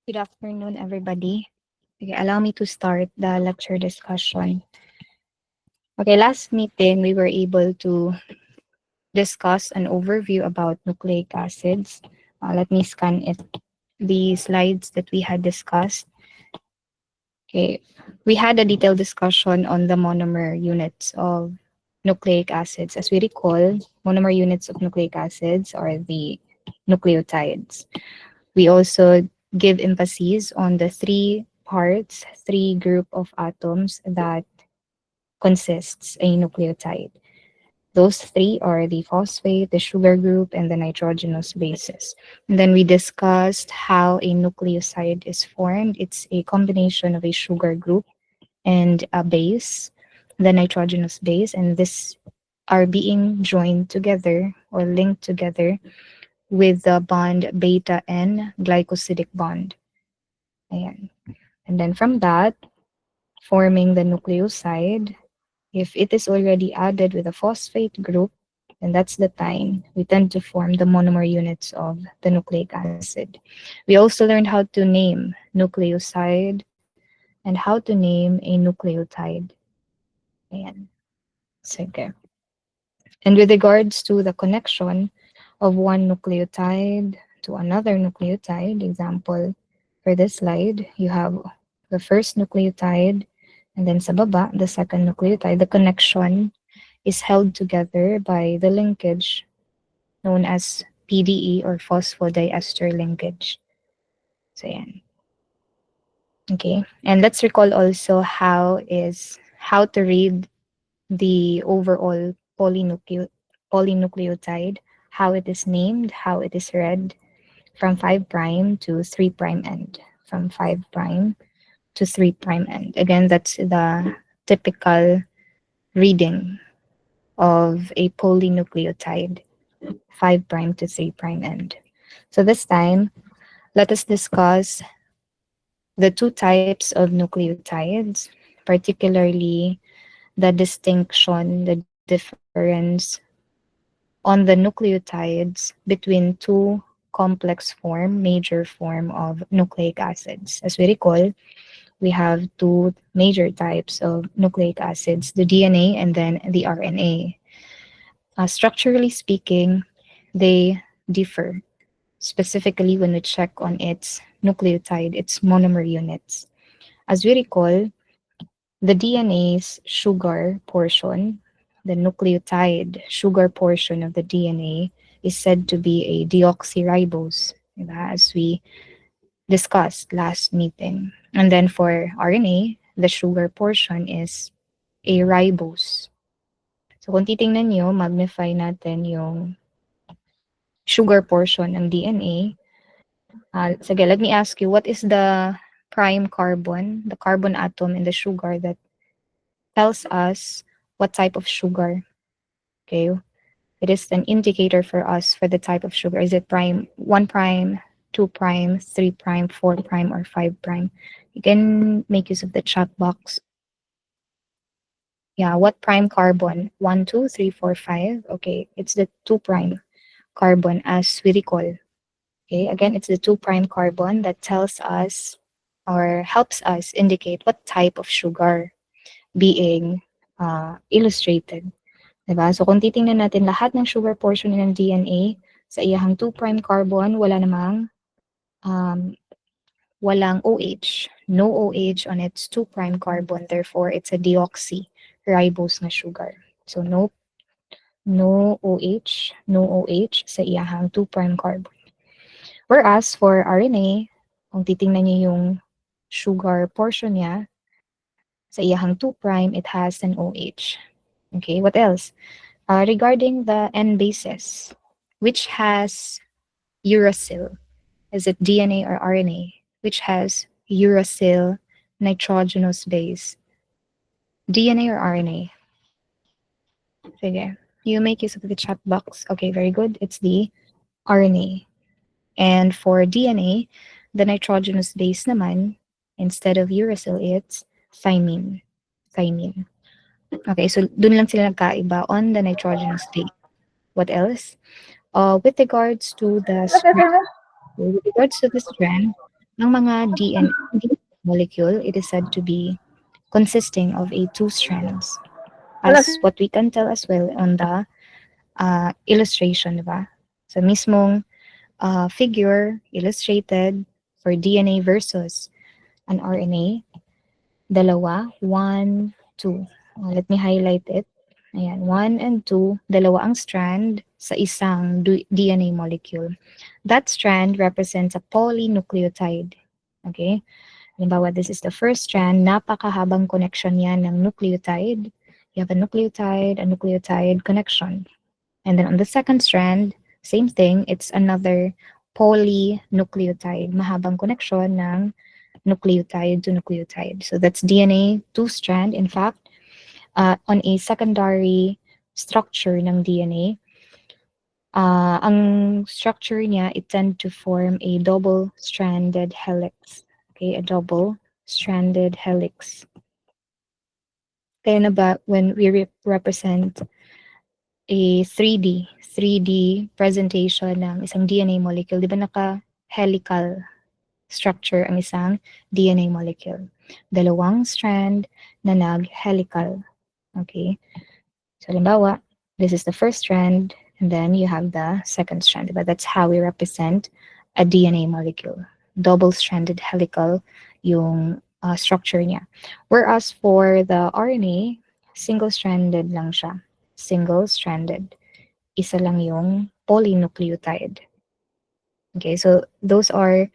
Good afternoon, everybody. Okay, allow me to start the lecture discussion. Okay, last meeting, we were able to discuss an overview about nucleic acids. Let me scan it. The slides that we had discussed. Okay, we had a detailed discussion on the monomer units of nucleic acids. As we recall, monomer units of nucleic acids are the nucleotides. We also give emphasis on the three group of atoms that consists a nucleotide. Those three are the phosphate, the sugar group, and the nitrogenous bases. And then we discussed how a nucleoside is formed. It's a combination of a sugar group and a base, the nitrogenous base, and this are being joined together or linked together with the bond beta N glycosidic bond. Ayan. And then from that, forming the nucleoside, if it is already added with a phosphate group, then that's the time we tend to form the monomer units of the nucleic acid. We also learned how to name nucleoside and how to name a nucleotide. Ayan. Sige. And with regards to the connection of one nucleotide to another nucleotide, example, for this slide, you have the first nucleotide and then sa baba, the second nucleotide. The connection is held together by the linkage known as PDE or phosphodiester linkage. So yan. Okay. And let's recall also how to read the overall polynucleotide, how it is named, how it is read from 5 prime to 3 prime end, from 5 prime to 3 prime end. Again, that's the typical reading of a polynucleotide, 5 prime to 3 prime end. So this time, let us discuss the two types of nucleotides, particularly the distinction, the difference on the nucleotides between two complex form, major form of nucleic acids. As we recall, we have two major types of nucleic acids, the DNA and then the RNA. Structurally speaking, they differ, specifically when we check on its nucleotide, its monomer units. As we recall, the DNA's sugar portion, the nucleotide sugar portion of the DNA, is said to be a deoxyribose, diba? As we discussed last meeting. And then for RNA, the sugar portion is a ribose. So kung titingnan nyo, magnify natin yung sugar portion ng DNA. Sige, let me ask you, what is the prime carbon, the carbon atom in the sugar that tells us what type of sugar? Okay, it is an indicator for us for the type of sugar. Is it prime, 1 prime, 2 prime, 3 prime, 4 prime, or 5 prime? You can make use of the chat box. Yeah, what prime carbon? 1, 2, 3, 4, 5. Okay, it's the 2 prime carbon as we recall. Okay, again, it's the 2 prime carbon that tells us or helps us indicate what type of sugar being illustrated. Diba? So kung titingnan natin lahat ng sugar portion ng DNA, sa iyahang 2 prime carbon, um, walang OH. No OH on its 2 prime carbon. Therefore, it's a deoxyribose na sugar. So no OH, no OH sa iyahang 2 prime carbon. Whereas for RNA, kung titingnan niyo yung sugar portion niya, sa iyahang 2 prime, it has an OH. Okay, what else? Regarding the N bases, which has uracil? Is it DNA or RNA? Which has uracil nitrogenous base? DNA or RNA? Sige. You make use of the chat box. Okay, very good. It's the RNA. And for DNA, the nitrogenous base naman, instead of uracil, it's thymine. Thymine. Okay, so dun lang sila nagkaiba on the nitrogenous base. What else? With regards to the strand, Ng mga DNA molecule, it is said to be consisting of a two strands, as what we can tell as well on the illustration, diba? So mismong figure illustrated for DNA versus an RNA, dalawa, one, two. Let me highlight it. Ayan, one and two, dalawa ang strand sa isang DNA molecule. That strand represents a polynucleotide. Okay? Halimbawa, this is the first strand, napakahabang connection yan ng nucleotide. You have a nucleotide connection. And then on the second strand, same thing, it's another polynucleotide, mahabang connection ng nucleotide to nucleotide. So that's DNA two-strand. In fact, on a secondary structure ng DNA, ang structure niya, it tend to form a double-stranded helix. Okay, a double-stranded helix. Kaya na ba when we represent a 3D presentation ng isang DNA molecule, di ba naka-helical structure ang isang DNA molecule? Dalawang strand na nag-helical. Okay? So, halimbawa, this is the first strand, and then you have the second strand. But that's how we represent a DNA molecule. Double-stranded helical yung structure niya. Whereas for the RNA, single-stranded lang siya. Single-stranded. Isa lang yung polynucleotide. Okay, so those are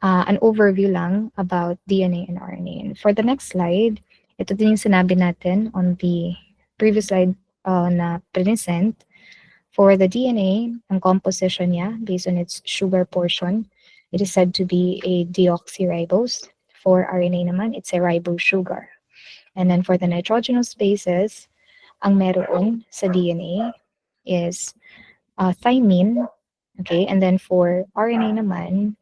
an overview lang about DNA and RNA. And for the next slide, ito din yung sinabi natin on the previous slide na present. For the DNA, ang composition niya, based on its sugar portion, it is said to be a deoxyribose. For RNA naman, it's a ribose sugar. And then for the nitrogenous bases, ang meron sa DNA is thymine. Okay, and then for RNA naman,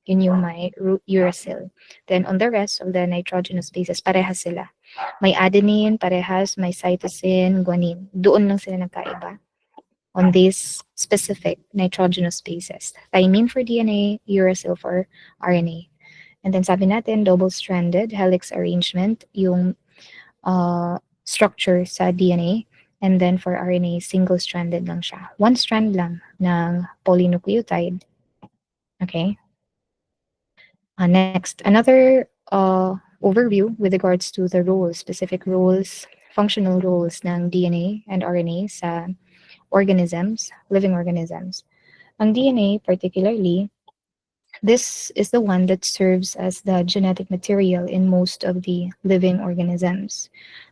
yun yung may uracil. Then on the rest of the nitrogenous bases, parehas sila. May adenine, parehas, may cytosine, guanine. Doon lang sila nagkaiba on these specific nitrogenous bases. Thymine for DNA, uracil for RNA. And then sabi natin, double-stranded helix arrangement, yung structure sa DNA. And then for RNA, single-stranded lang siya. One strand lang ng polynucleotide. Okay? Next, another overview with regards to the roles, specific roles, functional roles ng DNA and RNA sa organisms, living organisms. Ang DNA particularly, this is the one that serves as the genetic material in most of the living organisms.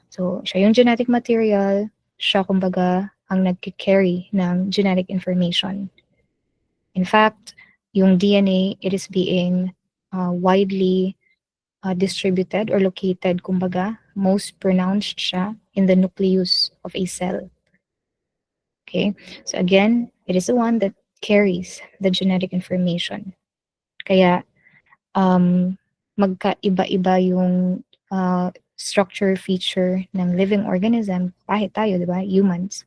So, siya yung genetic material, siya kumbaga ang nagki-carry ng genetic information. In fact, yung DNA, it is being widely distributed or located, kumbaga, most pronounced siya in the nucleus of a cell. Okay, so again, it is the one that carries the genetic information. Kaya, magkaiba-iba yung structure feature ng living organism, kahit tayo, di ba, humans.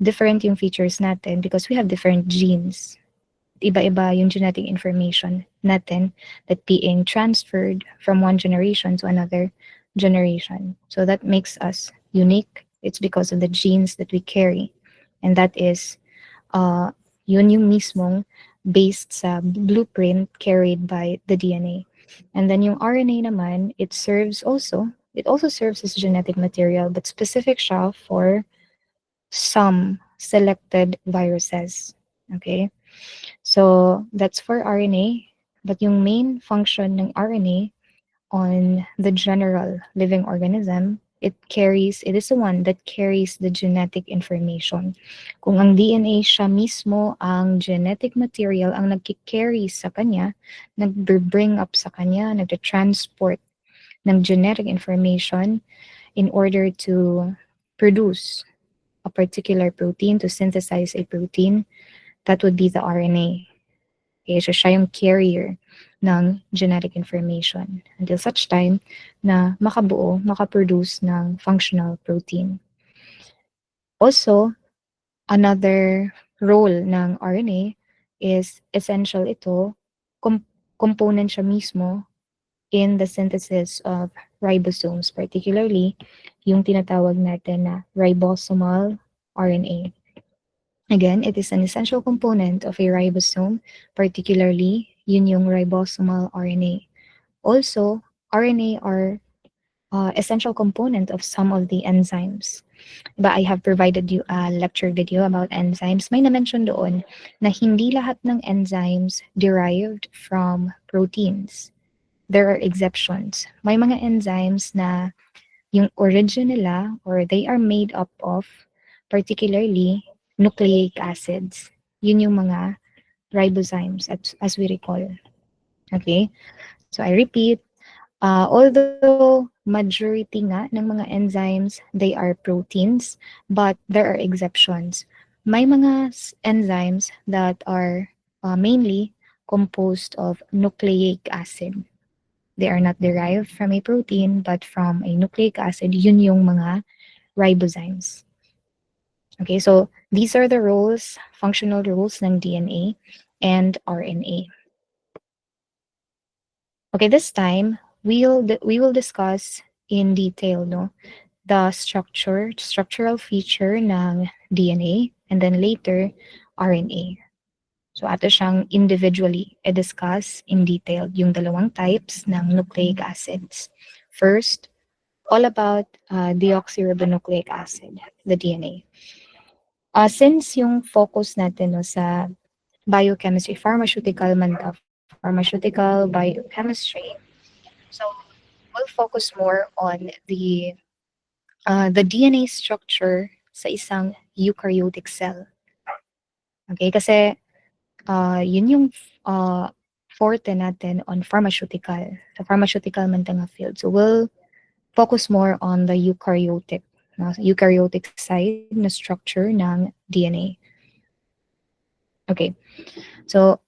Different yung features natin because we have different genes. Iba-iba yung genetic information natin that being transferred from one generation to another generation. So that makes us unique. It's because of the genes that we carry. And that is, yun yung mismong based sa blueprint carried by the DNA. And then yung RNA naman, it also serves as genetic material, but specific siya for some selected viruses. Okay? So that's for RNA, but yung main function ng RNA on the general living organism, it is the one that carries the genetic information. Kung ang DNA siya mismo ang genetic material ang nagki-carry sa kanya, nag-bring up sa kanya, nagta-transport ng genetic information in order to produce a particular protein, to synthesize a protein, that would be the RNA. Okay, so siya yung carrier ng genetic information until such time na makaproduce ng functional protein. Also, another role ng RNA is essential ito component siya mismo in the synthesis of ribosomes, particularly yung tinatawag natin na ribosomal RNA. Again, it is an essential component of a ribosome, particularly yun yung ribosomal RNA. Also, RNA are essential component of some of the enzymes. But I have provided you a lecture video about enzymes. May na-mention doon na hindi lahat ng enzymes derived from proteins. There are exceptions. May mga enzymes na yung origin nila or they are made up of particularly nucleic acids. Yun yung mga ribozymes as we recall. Okay? So I repeat, although majority nga ng mga enzymes, they are proteins, but there are exceptions. May mga enzymes that are mainly composed of nucleic acid. They are not derived from a protein, but from a nucleic acid. Yun yung mga ribozymes. Okay, so these are the roles, functional roles ng DNA and RNA. Okay, this time we will discuss in detail the structural feature ng DNA and then later RNA. So ato siyang individually i-discuss in detail yung dalawang types ng nucleic acids. First, all about deoxyribonucleic acid, the DNA. Since yung focus natin sa biochemistry, pharmaceutical man ka, pharmaceutical biochemistry, so we'll focus more on the DNA structure sa isang eukaryotic cell. Okay, kasi yun yung forte natin on pharmaceutical, sa pharmaceutical man nga field. So we'll focus more on the eukaryotic side na structure ng DNA. Okay, so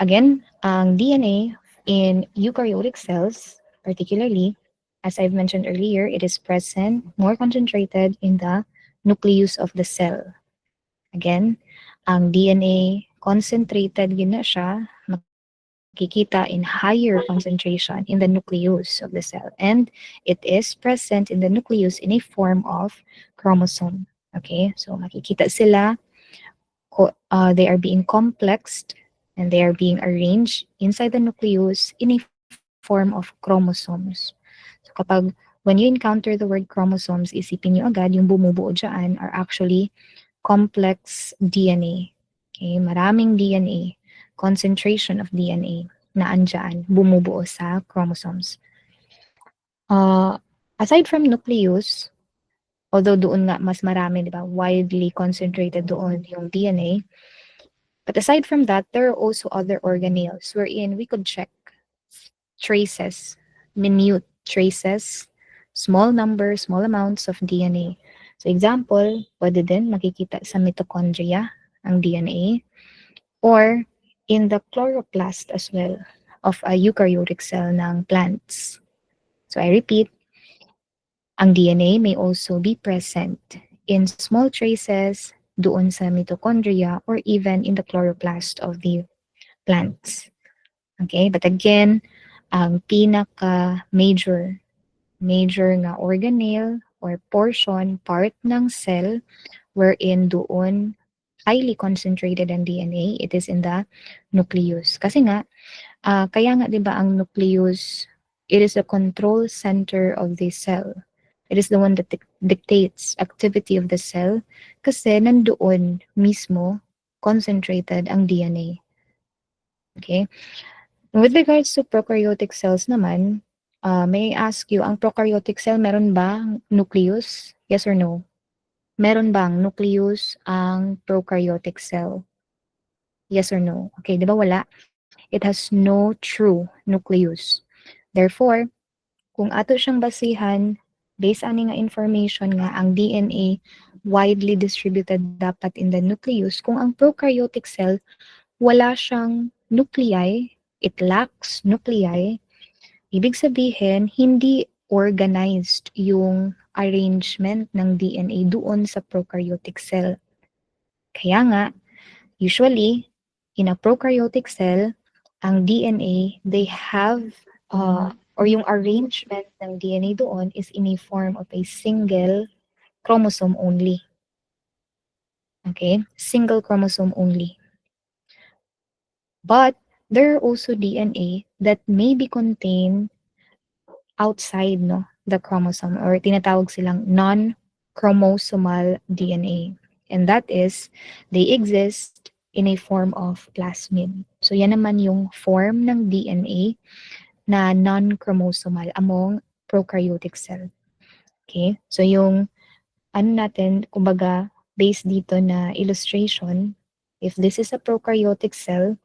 again, ang DNA in eukaryotic cells, particularly, as I've mentioned earlier, it is present, more concentrated in the nucleus of the cell. Again, ang DNA concentrated yun na siya, makikita in higher concentration in the nucleus of the cell. And it is present in the nucleus in a form of chromosome. Okay, so makikita sila, they are being complexed and they are being arranged inside the nucleus in a form of chromosomes. So kapag when you encounter the word chromosomes, isipin nyo agad yung bumubuo dyan are actually complex DNA. Okay, maraming DNA, concentration of DNA na andyan, bumubuo sa chromosomes. Aside from nucleus, although doon nga mas marami, di ba, widely concentrated doon yung DNA, but aside from that, there are also other organelles wherein we could check traces, minute traces, small numbers, small amounts of DNA. So example, pwede din makikita sa mitochondria ang DNA or in the chloroplast as well of a eukaryotic cell ng plants. So I repeat, ang DNA may also be present in small traces doon sa mitochondria or even in the chloroplast of the plants. Okay, but again, ang pinaka-major nga organelle or portion, part ng cell wherein doon highly concentrated ang DNA, it is in the nucleus. Kasi nga, kaya nga 'di ba ang nucleus, it is a control center of the cell. It is the one that dictates activity of the cell kasi nandoon mismo concentrated ang DNA. Okay? With regards to prokaryotic cells naman, may I ask you, ang prokaryotic cell meron ba nucleus? Yes or no? Meron bang nucleus ang prokaryotic cell? Yes or no? Okay, di ba wala? It has no true nucleus. Therefore, kung ato siyang basihan, based ani nga information nga ang DNA widely distributed dapat in the nucleus, kung ang prokaryotic cell wala siyang nuclei, it lacks nuclei, ibig sabihin hindi organized yung arrangement ng DNA doon sa prokaryotic cell. Kaya nga, usually, in a prokaryotic cell, ang DNA, they have, or yung arrangement ng DNA doon is in a form of a single chromosome only. Okay? Single chromosome only. But there are also DNA that may be contained outside no the chromosome or tinatawag silang non-chromosomal DNA. And that is, they exist in a form of plasmid. So yan naman yung form ng DNA na non-chromosomal among prokaryotic cell. Okay? So yung ano natin, kumbaga, based dito na illustration, if this is a prokaryotic cell,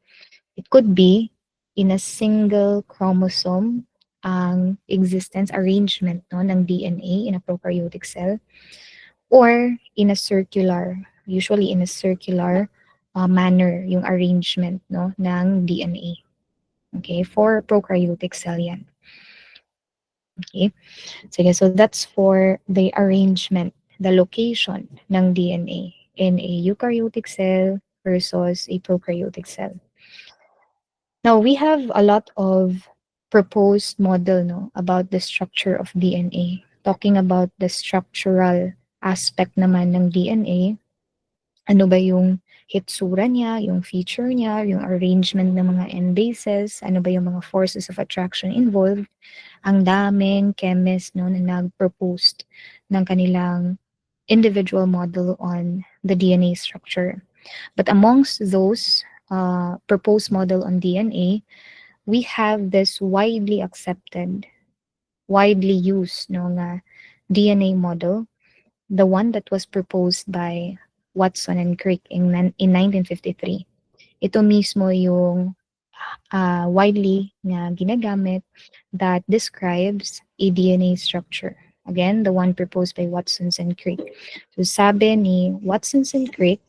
it could be in a single chromosome ang existence arrangement no, ng DNA in a prokaryotic cell or in a circular, usually in a circular manner yung arrangement no, ng DNA. Okay, for prokaryotic cell yan. Okay, sige, so that's for the arrangement, the location ng DNA in a eukaryotic cell versus a prokaryotic cell. Now, we have a lot of proposed model no, about the structure of DNA. Talking about the structural aspect naman ng DNA, ano ba yung hitsura niya, yung feature niya, yung arrangement ng mga N bases, ano ba yung mga forces of attraction involved, ang daming chemist no, na nag-proposed ng kanilang individual model on the DNA structure. But amongst those proposed model on DNA, we have this widely accepted, widely used no, nga DNA model, the one that was proposed by Watson and Crick in 1953. Ito mismo yung widely nga ginagamit that describes a DNA structure. Again, the one proposed by Watson and Crick. So sabi ni Watson and Crick,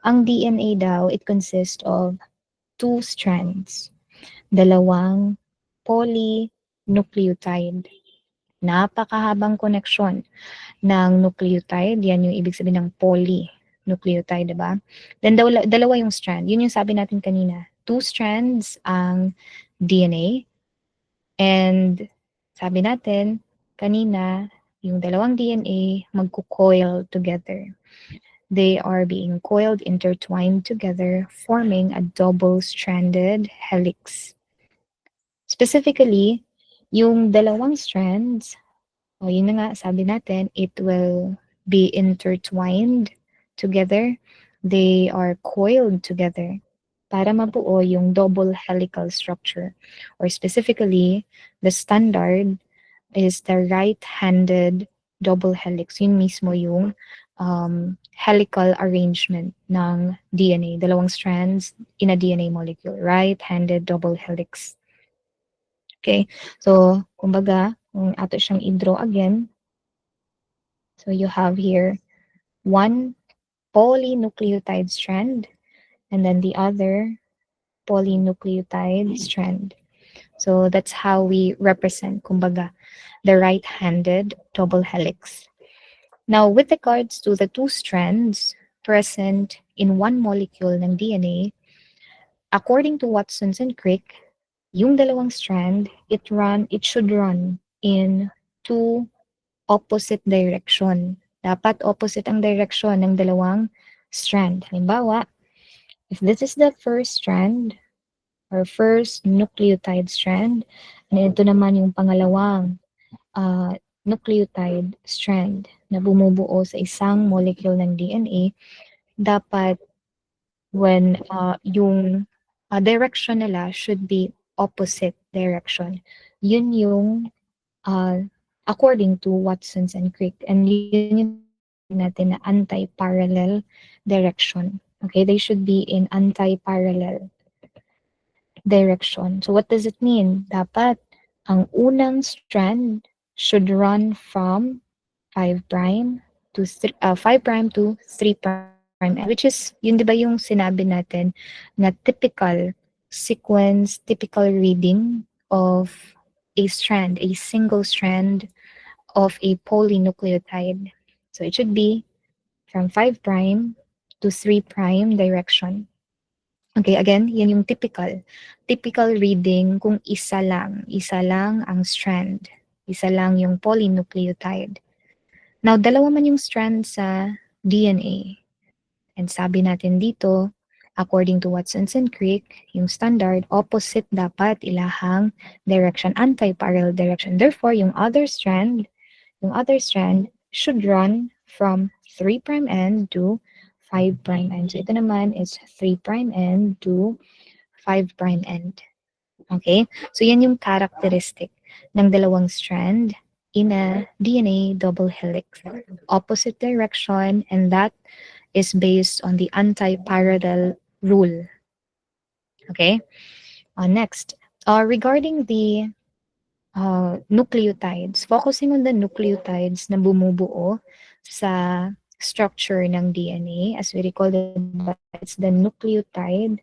ang DNA daw, it consists of two strands, dalawang polynucleotide. Napakahabang koneksyon ng nucleotide. Yan yung ibig sabihin ng polynucleotide, diba? Then dalawa yung strand. Yun yung sabi natin kanina. Two strands ang DNA. And sabi natin kanina, yung dalawang DNA magko-coil together. They are being coiled, intertwined together, forming a double-stranded helix. Specifically, yung dalawang strands, o yun na nga, sabi natin, it will be intertwined together. They are coiled together para mabuo yung double helical structure. Or specifically, the standard is the right-handed double helix. Yun mismo yung helical arrangement ng DNA. Dalawang strands in a DNA molecule. Right-handed double helix. Okay, so kumbaga, kung ato siyang i-draw again, so you have here one polynucleotide strand and then the other polynucleotide strand. So that's how we represent, kumbaga, the right-handed double helix. Now, with regards to the two strands present in one molecule ng DNA, according to Watson's and Crick, yung dalawang strand, it should run in two opposite direction. Dapat opposite ang direction ng dalawang strand. Halimbawa, if this is the first strand or first nucleotide strand, and ito naman yung pangalawang nucleotide strand na bumubuo sa isang molecule ng DNA, dapat when yung direction nila should be opposite direction. Yun yung according to Watson's and Crick. And yun yung tinatawag natin na anti-parallel direction. Okay, they should be in anti-parallel direction. So what does it mean? Dapat ang unang strand should run from 5 prime to 5 prime to 3 prime, which is yun 'di ba yung sinabi natin na typical sequence, typical reading of a strand, a single strand of a polynucleotide. So it should be from 5 prime to 3 prime direction. Okay, again, yan yung typical. Typical reading kung isa lang ang strand. Isa lang yung polynucleotide. Now, dalawa man yung strand sa DNA. And sabi natin dito, according to Watson's and Crick, yung standard, opposite dapat ilahang direction, anti-parallel direction. Therefore, yung other strand should run from 3' end to 5' end. So ito naman is 3' end to 5' end. Okay? So yan yung characteristic ng dalawang strand in a DNA double helix. Opposite direction, and that is based on the anti-parallel rule. Okay? Next, regarding the nucleotides, focusing on the nucleotides na bumubuo sa structure ng DNA. As we recall, diba, it's the nucleotide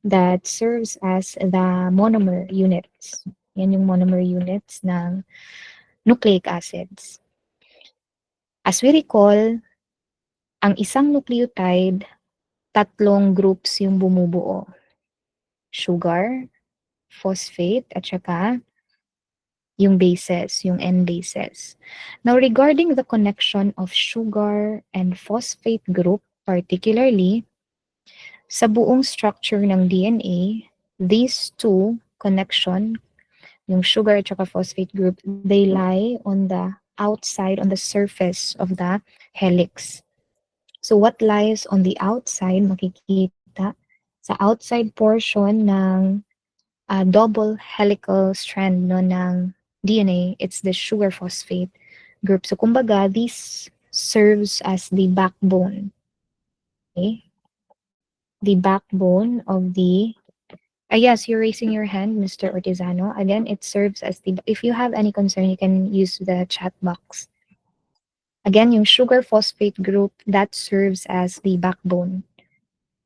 that serves as the monomer units. Yan yung monomer units ng nucleic acids. As we recall, ang isang nucleotide, tatlong groups yung bumubuo. Sugar, phosphate, at saka yung bases, yung N bases. Now, regarding the connection of sugar and phosphate group, particularly, sa buong structure ng DNA, these two connection, yung sugar at saka phosphate group, they lie on the outside, on the surface of the helix. So what lies on the outside, makikita sa outside portion ng double helical strand no, ng DNA, it's the sugar phosphate group. So kumbaga, this serves as the backbone. Okay? The backbone of the yes, you're raising your hand, Mr. Ortizano. Again, it serves as the, if you have any concern, you can use the chat box. Again, yung sugar phosphate group, that serves as the backbone.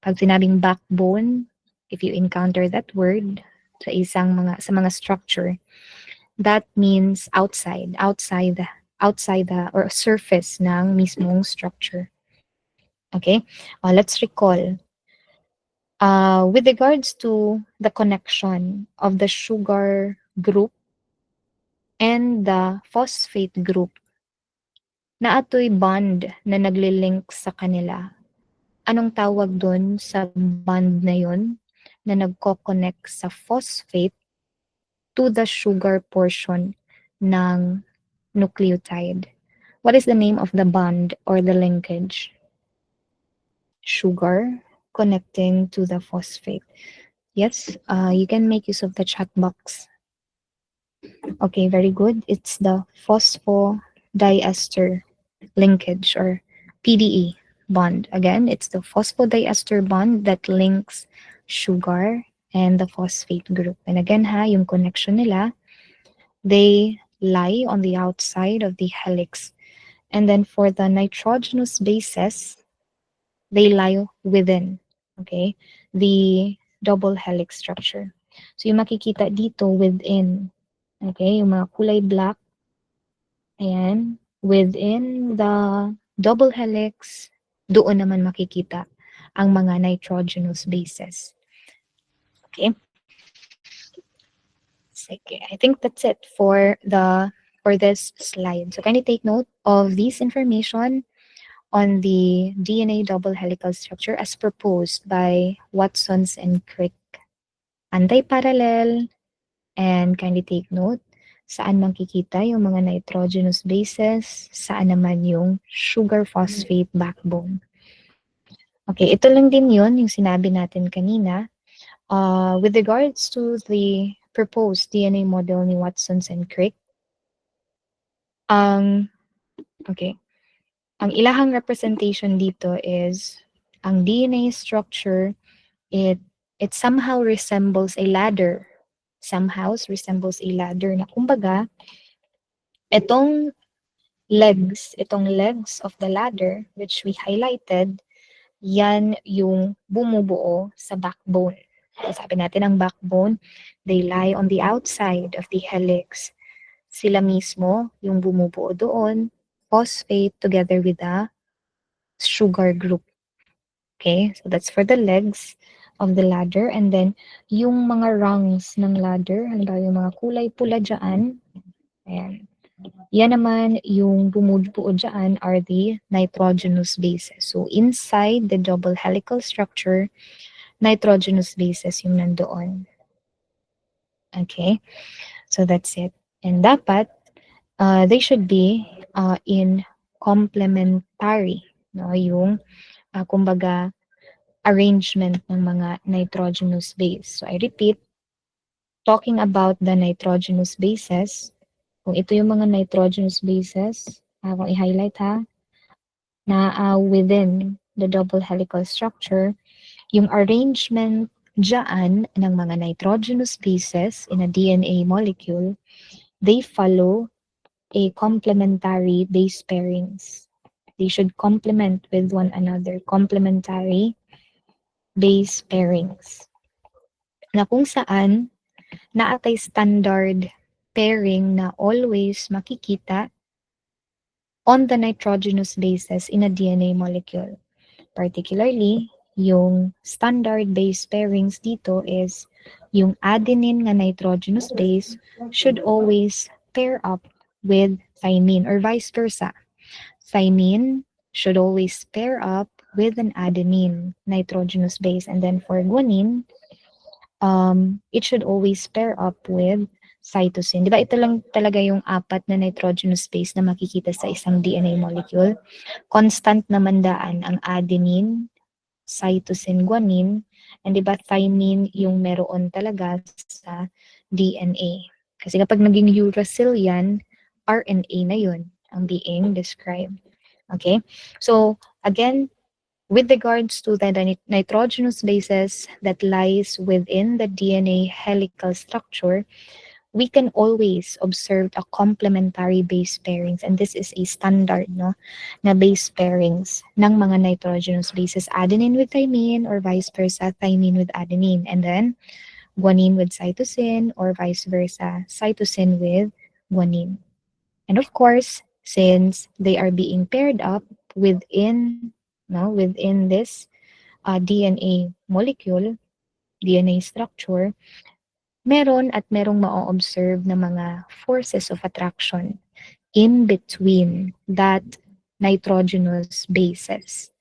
Pag sinabing backbone, if you encounter that word sa mga structure, that means outside the or surface ng mismong structure. Okay? Let's recall. With regards to the connection of the sugar group and the phosphate group, na ato'y bond na naglilink sa kanila. Anong tawag doon sa bond na yun na nagko-connect sa phosphate to the sugar portion ng nucleotide? What is the name of the bond or the linkage? Sugar connecting to the phosphate. Yes, you can make use of the chat box. Okay, very good. It's the phosphodiester linkage or PDE bond. Again, it's the phosphodiester bond that links sugar and the phosphate group. And again yung connection nila, they lie on the outside of the helix. And then for the nitrogenous bases, they lie within, okay, the double helix structure. So yung makikita dito within, okay, yung mga kulay black, ayan, within the double helix, doon naman makikita ang mga nitrogenous bases. Okay? Sige, I think that's it for this slide. So kindly take note of this information on the DNA double helical structure as proposed by Watson's and Crick. Anti-parallel, and kindly take note saan makikita yung mga nitrogenous bases, saan naman yung sugar phosphate backbone. Okay, ito lang din yun yung sinabi natin kanina. With regards to the proposed DNA model ni Watson's and Crick, okay, ang ilahang representation dito is ang DNA structure, it somehow resembles a ladder. Somehow resembles a ladder na kumbaga, itong legs of the ladder, which we highlighted, yan yung bumubuo sa backbone. So, sabi natin ang backbone, they lie on the outside of the helix. Sila mismo yung bumubuo doon, phosphate together with the sugar group. Okay, so that's for the legs. of the ladder. And then, yung mga rungs ng ladder, halimbawa yung mga kulay pula dyan, ayan. Yan naman, yung bumubuo dyan are the nitrogenous bases. So, inside the double helical structure, nitrogenous bases yung nandoon. Okay? So, that's it. And dapat, they should be in complementary, no? Yung, kumbaga, arrangement ng mga nitrogenous base. So, I repeat, talking about the nitrogenous bases, kung ito yung mga nitrogenous bases, kung i-highlight ha, na within the double helical structure, yung arrangement dyan ng mga nitrogenous bases in a DNA molecule, they follow a complementary base pairings. They should complement with one another, complementary base pairings. Na kung saan naatay standard pairing na always makikita on the nitrogenous bases in a DNA molecule. Particularly, yung standard base pairings dito is yung adenine na nitrogenous base should always pair up with thymine or vice versa. Thymine should always pair up with an adenine nitrogenous base. And then for guanine, it should always pair up with cytosine. Di ba ito lang talaga yung apat na nitrogenous base na makikita sa isang DNA molecule? Constant naman daan ang adenine, cytosine, guanine, and di ba thymine yung meron talaga sa DNA. Kasi kapag naging uracil yan, RNA na yun ang being described. Okay? So, again, with regards to the nitrogenous bases that lies within the DNA helical structure, we can always observe a complementary base pairings, and this is a standard no na base pairings ng mga nitrogenous bases, adenine with thymine or vice versa, thymine with adenine, and then guanine with cytosine or vice versa, cytosine with guanine. And of course, since they are being paired up within this DNA molecule, DNA structure, meron at merong ma-observe na mga forces of attraction in between that nitrogenous bases.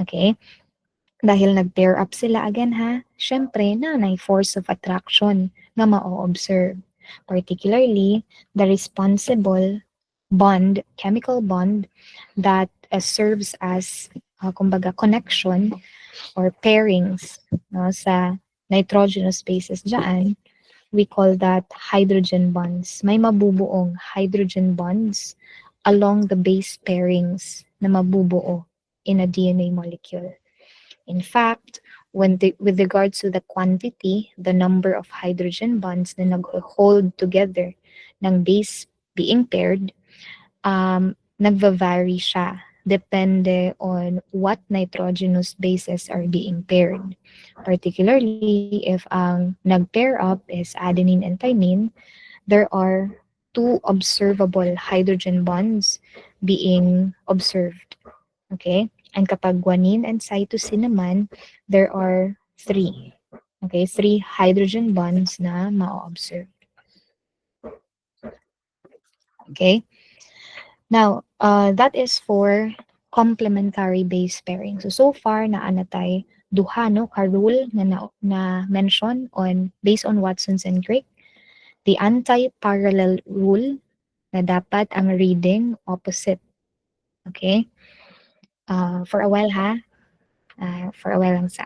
Okay? Dahil nag-pair up sila again ha, syempre na may force of attraction na ma-observe. Particularly, the responsible bond, chemical bond that serves as kumbaga connection or pairings no, sa nitrogenous bases dyan, we call that hydrogen bonds. May mabubuong hydrogen bonds along the base pairings na mabubuo in a DNA molecule. In fact, with regards to the quantity, the number of hydrogen bonds na nag-hold together ng base being paired, nagva-vary siya. Depende on what nitrogenous bases are being paired. Particularly, if ang nag-pair up is adenine and thymine, there are two observable hydrogen bonds being observed. Okay? And kapag guanine and cytosine naman, there are three. Okay? Three hydrogen bonds na ma-observe. Okay? Now, that is for complementary base pairing. So far, naanatay duha no ka rule na mention on based on Watson's and Crick. The anti-parallel rule na dapat ang reading opposite. Okay? For a while ha. For a while lang sa.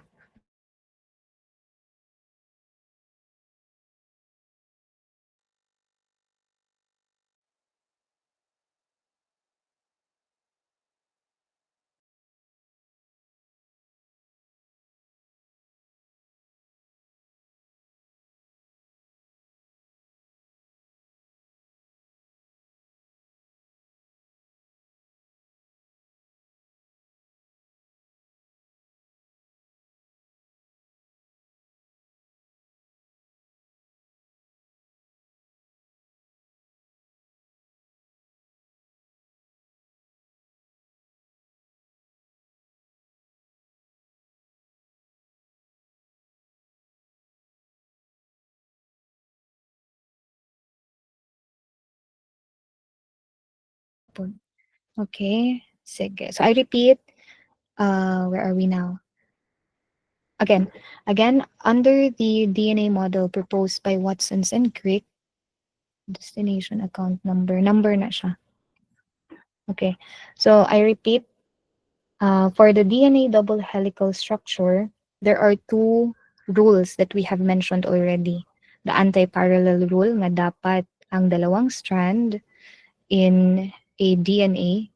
po. Okay, sige. So I repeat, where are we now? Again, under the DNA model proposed by Watsons and Crick, destination account number na siya. Okay, so I repeat, for the DNA double helical structure, there are two rules that we have mentioned already. The anti-parallel rule nga dapat ang dalawang strand in a DNA,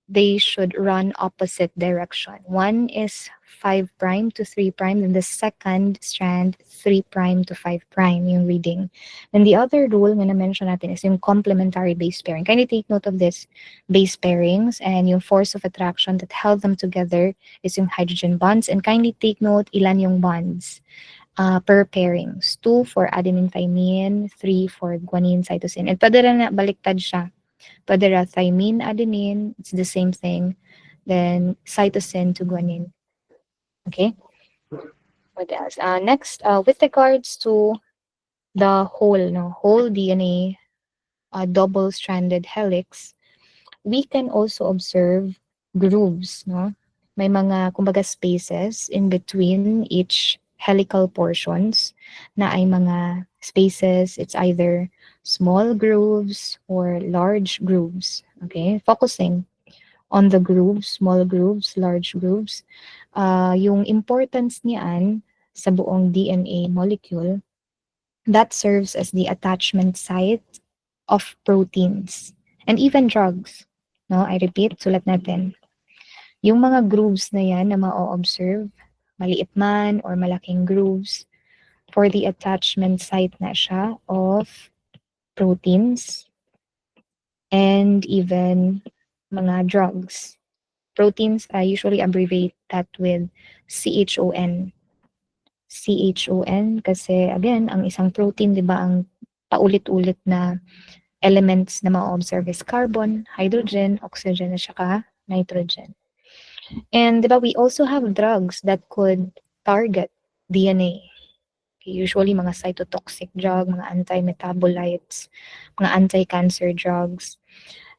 they should run opposite direction. One is 5 prime to 3 prime, and the second strand 3 prime to 5 prime yung reading. And the other rule nga na-mention natin is yung complementary base pairing. Kindly take note of this base pairings, and yung force of attraction that held them together is yung hydrogen bonds. And kindly take note ilan yung bonds per pairings. 2 for adenine thymine, 3 for guanine cytosine. And pwede na baliktad siya. Pwede ra thymine adenine, it's the same thing. Then cytosine to guanine. Okay? What else? Next, with regards to the whole DNA double-stranded helix, we can also observe grooves, no? May mga, kumbaga, spaces in between each helical portions na ay mga spaces, it's either small grooves or large grooves. Okay? Focusing on the grooves, small grooves, large grooves. Yung importance niyan sa buong DNA molecule, that serves as the attachment site of proteins and even drugs. No, I repeat, sulat natin. Yung mga grooves na yan na ma-observe, maliit man or malaking grooves, for the attachment site na siya of proteins and even mga drugs. Proteins, I usually abbreviate that with CHON. CHON kasi again, ang isang protein, di ba, ang paulit-ulit na elements na ma-observe is carbon, hydrogen, oxygen, at saka nitrogen. And di ba, we also have drugs that could target DNA. Okay, usually mga cytotoxic drug, mga anti-metabolites, mga anti-cancer drugs.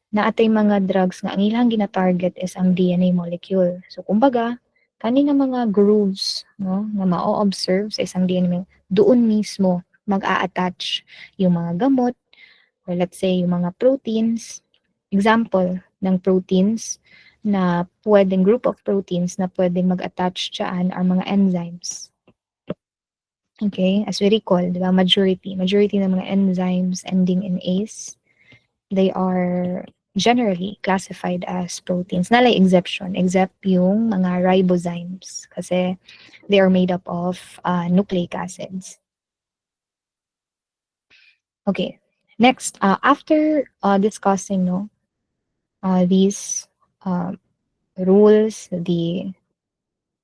Na atay mga drugs nga ang ilang gina-target is ang DNA molecule. So kumbaga, kani nga mga grooves, no, nga ma-observe sa isang DNA, doon mismo mag-a-attach yung mga gamot, or let's say yung mga proteins. Example ng proteins na pwedeng, group of proteins na pwedeng mag-attach dyan are mga enzymes. Okay, as we recall, di ba, majority ng mga enzymes ending in ase, they are generally classified as proteins. Nalay exception, except yung mga ribozymes kasi they are made up of nucleic acids. Okay, next, after discussing these rules, the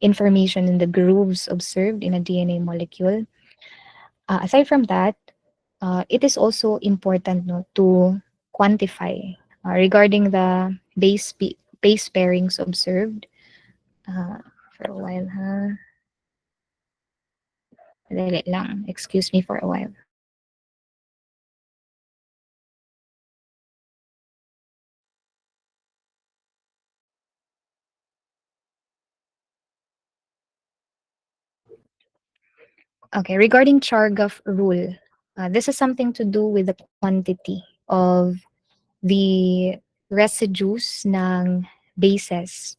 information in the grooves observed in a DNA molecule, aside from that, it is also important to quantify regarding the base pairings observed. For a while, ha? Dali lang. Excuse me for a while. Okay, regarding Chargaff rule, this is something to do with the quantity of the residues ng bases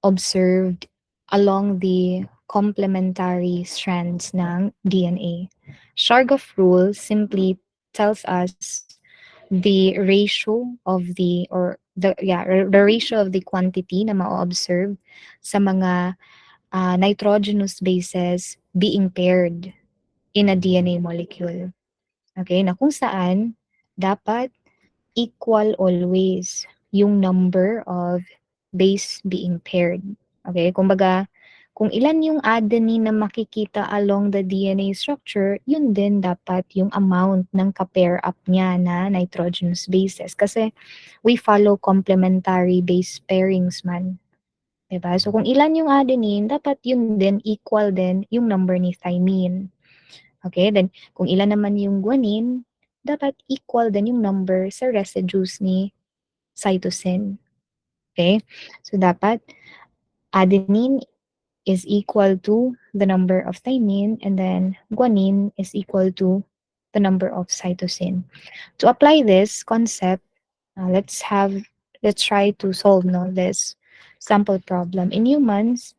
observed along the complementary strands ng DNA. Chargaff rule simply tells us the ratio of the ratio of the quantity na ma-observe sa mga nitrogenous bases being paired in a DNA molecule. Okay, na kung saan dapat equal always yung number of base being paired. Okay, kumbaga, kung ilan yung adenine na makikita along the DNA structure, yun din dapat yung amount ng ka-pair up niya na nitrogenous bases. Kasi we follow complementary base pairings man. Diba? So kung ilan yung adenine, dapat yun din, equal din yung number ni thymine. Okay, then kung ilan naman yung guanine, dapat equal din yung number sa residues ni cytosine. Okay? So dapat adenine is equal to the number of thymine, and then guanine is equal to the number of cytosine. To apply this concept, let's try to solve this sample problem. In humans,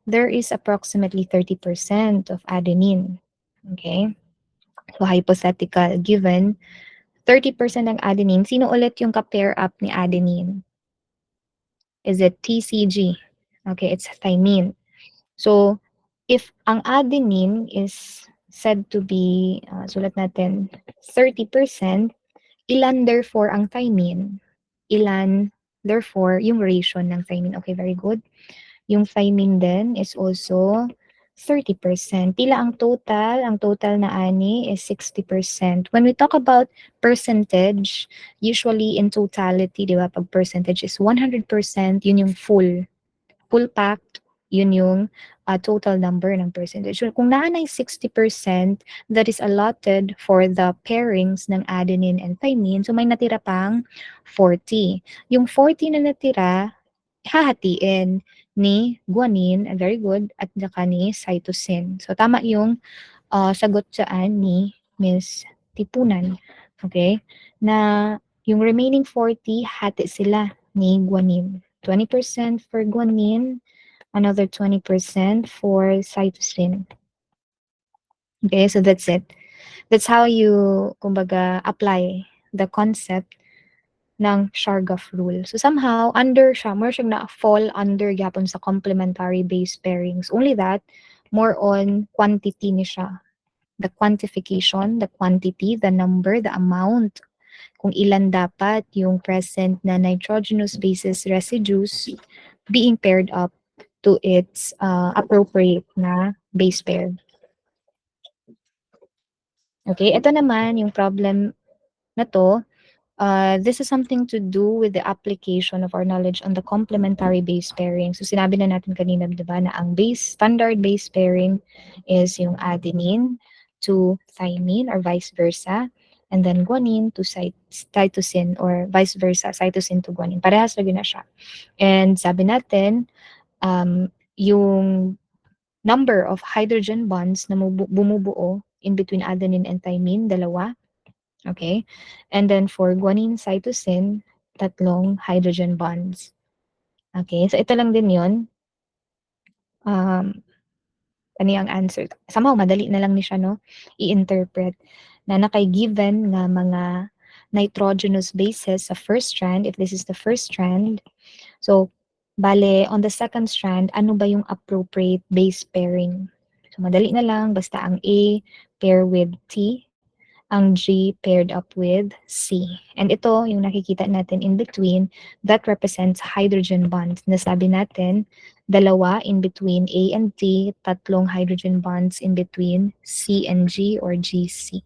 there is approximately 30% of adenine. Okay? So hypothetical, given 30% ng adenine, sino ulit yung ka-pair up ni adenine? Is it TCG? Okay, it's thymine. So, if ang adenine is said to be, sulat natin, 30%, ilan therefore ang thymine? Ilan therefore yung ratio ng thymine? Okay, very good. Yung thymine din is also 30%. Pila ang total? Ang total na ani is 60%. When we talk about percentage, usually in totality, di ba, pag percentage is 100%, yun yung full packed, yun yung total number ng percentage. So, kung naanay 60%, that is allotted for the pairings ng adenine and thymine, so may natira pang 40. Yung 40 na natira, hahatiin ni guanine, very good, at saka ni cytosine. So, tama yung sagot dyan ni Miss Tipunan. Okay? Na yung remaining 40, hati sila ni guanine. 20% for guanine, another 20% for cytosine. Okay, so that's it. That's how you, kumbaga, apply the concept ng Chargaff rule. So somehow, under siya, more siyang na-fall under yapon sa complementary base pairings. Only that, more on quantity ni siya. The quantification, the quantity, the number, the amount, kung ilan dapat yung present na nitrogenous bases residues being paired up to its appropriate na base pair. Okay, ito naman yung problem na to. This is something to do with the application of our knowledge on the complementary base pairing. So sinabi na natin kanina, di ba, na ang standard base pairing is yung adenine to thymine or vice versa, and then guanine to cytosine or vice versa, cytosine to guanine. Parehas lagi na siya. And sabi natin, yung number of hydrogen bonds na bumubuo in between adenine and thymine, dalawa. Okay? And then for guanine, cytosine, tatlong hydrogen bonds. Okay? So ito lang din yun. Ano yung answer? Somehow, madali na lang ni siya, no? I-interpret na nakay-given nga mga nitrogenous bases sa first strand, if this is the first strand. So, bale, on the second strand, ano ba yung appropriate base pairing? So, madali na lang, basta ang A pair with T, ang G paired up with C. And ito, yung nakikita natin in between, that represents hydrogen bonds. Nasabi natin, dalawa in between A and T, tatlong hydrogen bonds in between C and G or GC.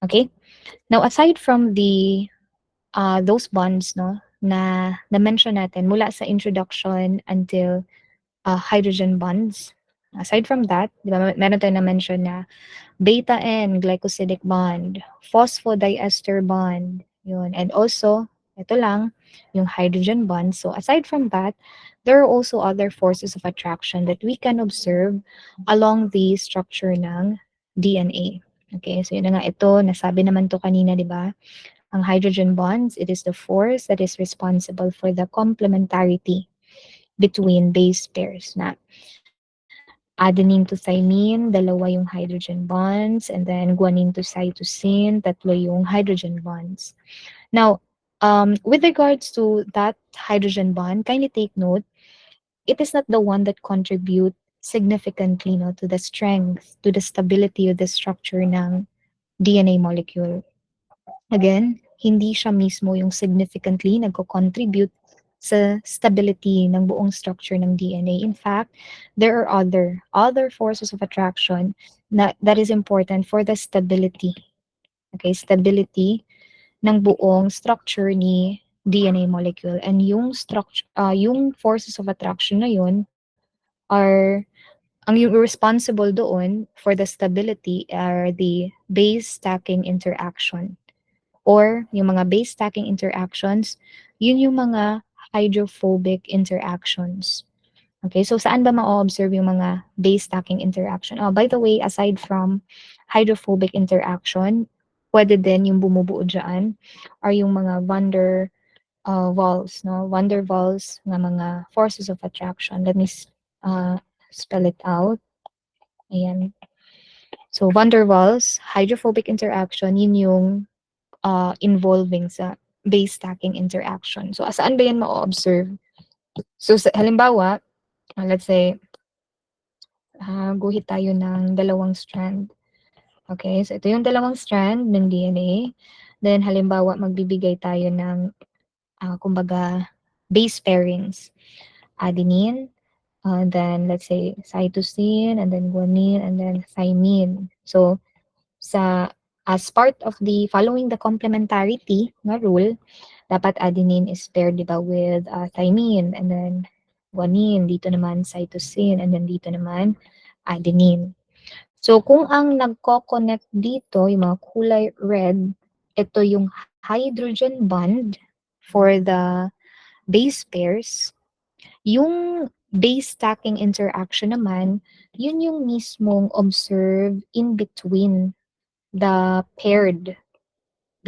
Okay? Now, aside from those bonds, no, na mention natin mula sa introduction until hydrogen bonds, aside from that, di ba, meron tayo na-mention na beta-N glycosidic bond, phosphodiester bond, yun. And also, ito lang, yung hydrogen bond. So aside from that, there are also other forces of attraction that we can observe along the structure ng DNA. Okay, so yun na nga ito, nasabi naman to kanina, di ba? Ang hydrogen bonds, it is the force that is responsible for the complementarity between base pairs na adenine to thymine, dalawa yung hydrogen bonds, and then guanine to cytosine, tatlo yung hydrogen bonds. Now, with regards to that hydrogen bond, kindly take note, it is not the one that contribute significantly, no, to the strength, to the stability of the structure ng DNA molecule. Again, hindi siya mismo yung significantly nagko-contribute sa stability ng buong structure ng DNA. In fact, there are other forces of attraction that is important for the stability. Okay, stability ng buong structure ni DNA molecule. And yung yung forces of attraction na yun are ang yung responsible doon for the stability are the base stacking interaction. or yung mga base stacking interactions, yun yung mga hydrophobic interactions. Okay, so saan ba ma-observe yung mga base stacking interaction? Oh, by the way, aside from hydrophobic interaction, pwede din yung bumubuo dyan are yung mga Waals, no? Van der Waals na mga forces of attraction. Let me uh, spell it out. Ayan. So, van der Waals, hydrophobic interaction, yun yung involving sa base stacking interaction. So, saan ba yan ma-observe? So, halimbawa, let's say, guhit tayo ng dalawang strand. Okay, so ito yung dalawang strand ng DNA. Then, halimbawa, magbibigay tayo ng, kumbaga, base pairings. Adenine, then let's say cytosine, and then guanine, and then thymine. So, as part of the following the complementarity na rule, dapat adenine is paired, di ba, with thymine, and then guanine, dito naman cytosine, and then dito naman adenine. So, kung ang nagko-connect dito, yung mga kulay red, ito yung hydrogen bond for the base pairs. Yung base stacking interaction naman, yun yung mismong observe in between the paired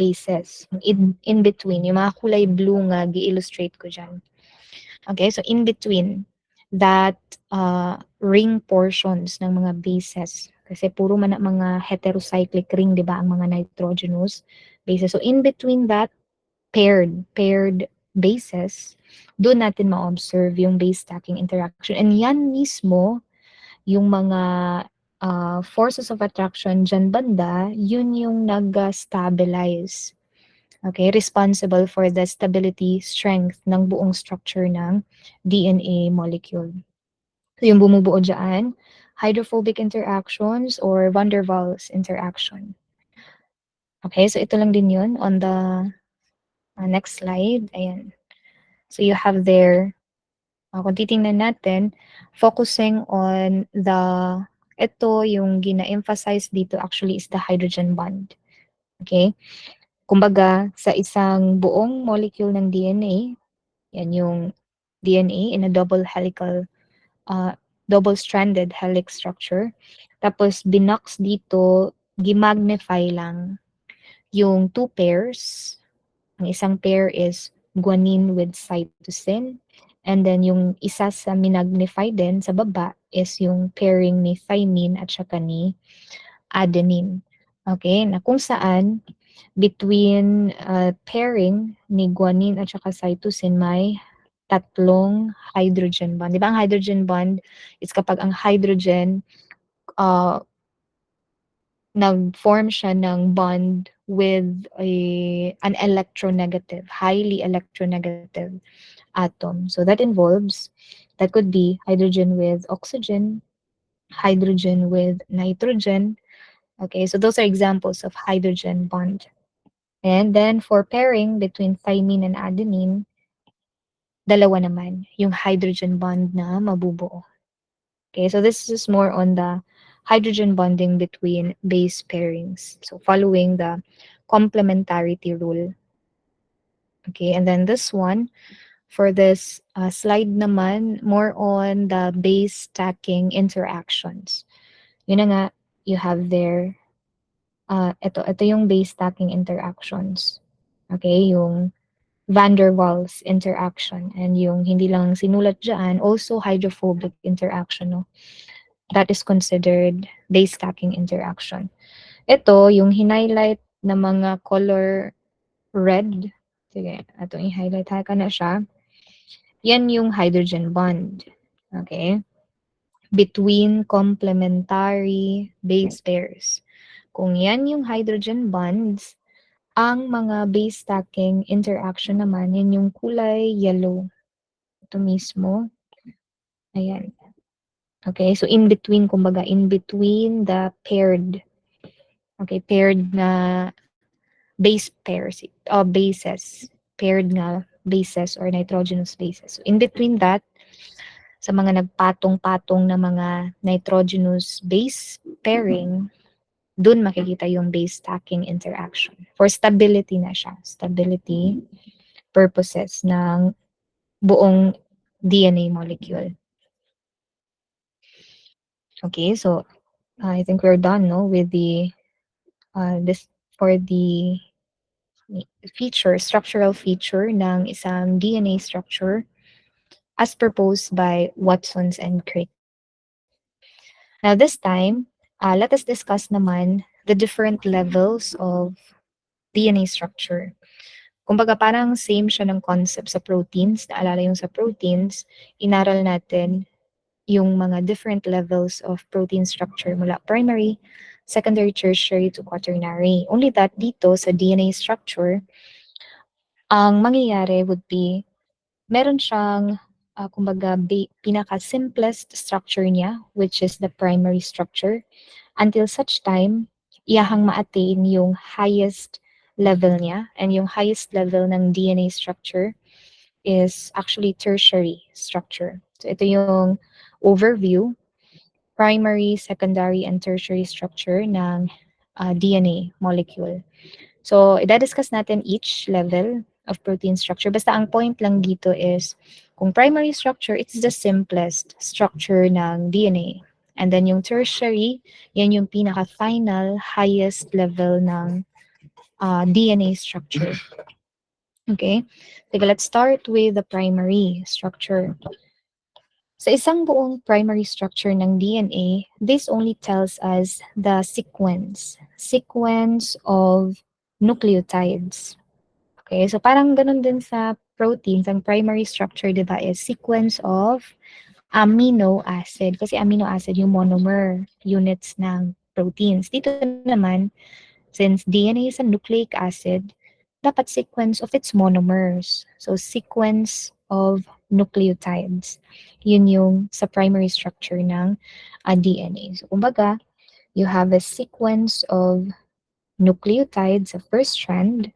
bases. In between, yung mga kulay blue nga, gi-illustrate ko dyan. Okay, so in between that ring portions ng mga bases. Kasi puro man mga heterocyclic ring, di ba, ang mga nitrogenous bases. So in between that paired bases, doon natin ma-observe yung base stacking interaction. And yan mismo, yung mga forces of attraction dyan banda, yun yung nag-stabilize. Okay, responsible for the stability, strength ng buong structure ng DNA molecule. So yung bumubuo dyan, hydrophobic interactions or van der Waals interaction. Okay, so ito lang din yun on the next slide. Ayan. So you have there, kung titingnan natin, focusing on ito yung gina-emphasize dito actually is the hydrogen bond. Okay? Kumbaga, sa isang buong molecule ng DNA, yan yung DNA in a double-stranded helix structure. Tapos, binox dito, gimagnify lang yung two pairs. Ang isang pair is guanine with cytosine. And then yung isa sa minagnify din sa baba is yung pairing ni thymine at saka ni adenine. Okay, na kung saan between pairing ni guanine at saka cytosine may tatlong hydrogen bond. Di ba ang hydrogen bond is kapag ang hydrogen uh, nag-form siya ng bond with an electronegative, highly electronegative atom. So that could be hydrogen with oxygen, hydrogen with nitrogen. Okay, so those are examples of hydrogen bond. And then for pairing between thymine and adenine, dalawa naman yung hydrogen bond na mabubuo. Okay, so this is more on the hydrogen bonding between base pairings. So following the complementarity rule. Okay, and then this one, for this slide naman, more on the base stacking interactions. Yun na nga, you have there, ito yung base stacking interactions. Okay, yung van der Waals interaction and yung hindi lang sinulat dyan, also hydrophobic interaction, no? That is considered base stacking interaction. Ito, yung hinighlight na mga color red, sige, ito i-highlight ka na siya. Yan yung hydrogen bond. Okay? Between complementary base pairs. Kung yan yung hydrogen bonds, ang mga base stacking interaction naman, yan yung kulay yellow. Ito mismo. Ayan. Okay, so in between, kumbaga, in between the paired, okay, paired na base pairs, bases, paired nga bases or nitrogenous bases. So in between that, sa mga nagpatong-patong na mga nitrogenous base pairing, dun makikita yung base stacking interaction. For stability na siya. Stability purposes ng buong DNA molecule. Okay, so I think we're done, no, with the this for the structural feature ng isang DNA structure as proposed by Watsons and Crick. Now this time, let us discuss naman the different levels of DNA structure. Kumbaga parang same siya ng concept sa proteins. Naalala yung sa proteins, inaral natin yung mga different levels of protein structure mula primary, secondary, tertiary to quaternary. Only that dito sa DNA structure, ang mangyayari would be meron siyang kumbaga pinaka-simplest structure niya, which is the primary structure, until such time iyahang ma-attain yung highest level niya, and yung highest level ng DNA structure is actually tertiary structure. So ito yung overview, primary, secondary, and tertiary structure ng DNA molecule. So, i-discuss natin each level of protein structure. Basta ang point lang dito is, kung primary structure, it's the simplest structure ng DNA. And then yung tertiary, yan yung pinaka-final, highest level ng DNA structure. Okay? So, let's start with the primary structure. Sa isang buong primary structure ng DNA, this only tells us the sequence of nucleotides. Okay, so parang ganun din sa proteins, ang primary structure, di ba, is sequence of amino acid. Kasi amino acid yung monomer units ng proteins. Dito naman, since DNA is a nucleic acid, dapat sequence of its monomers. So, sequence of nucleotides. Yun yung sa primary structure ng DNA. So, kumbaga, you have a sequence of nucleotides, a first strand,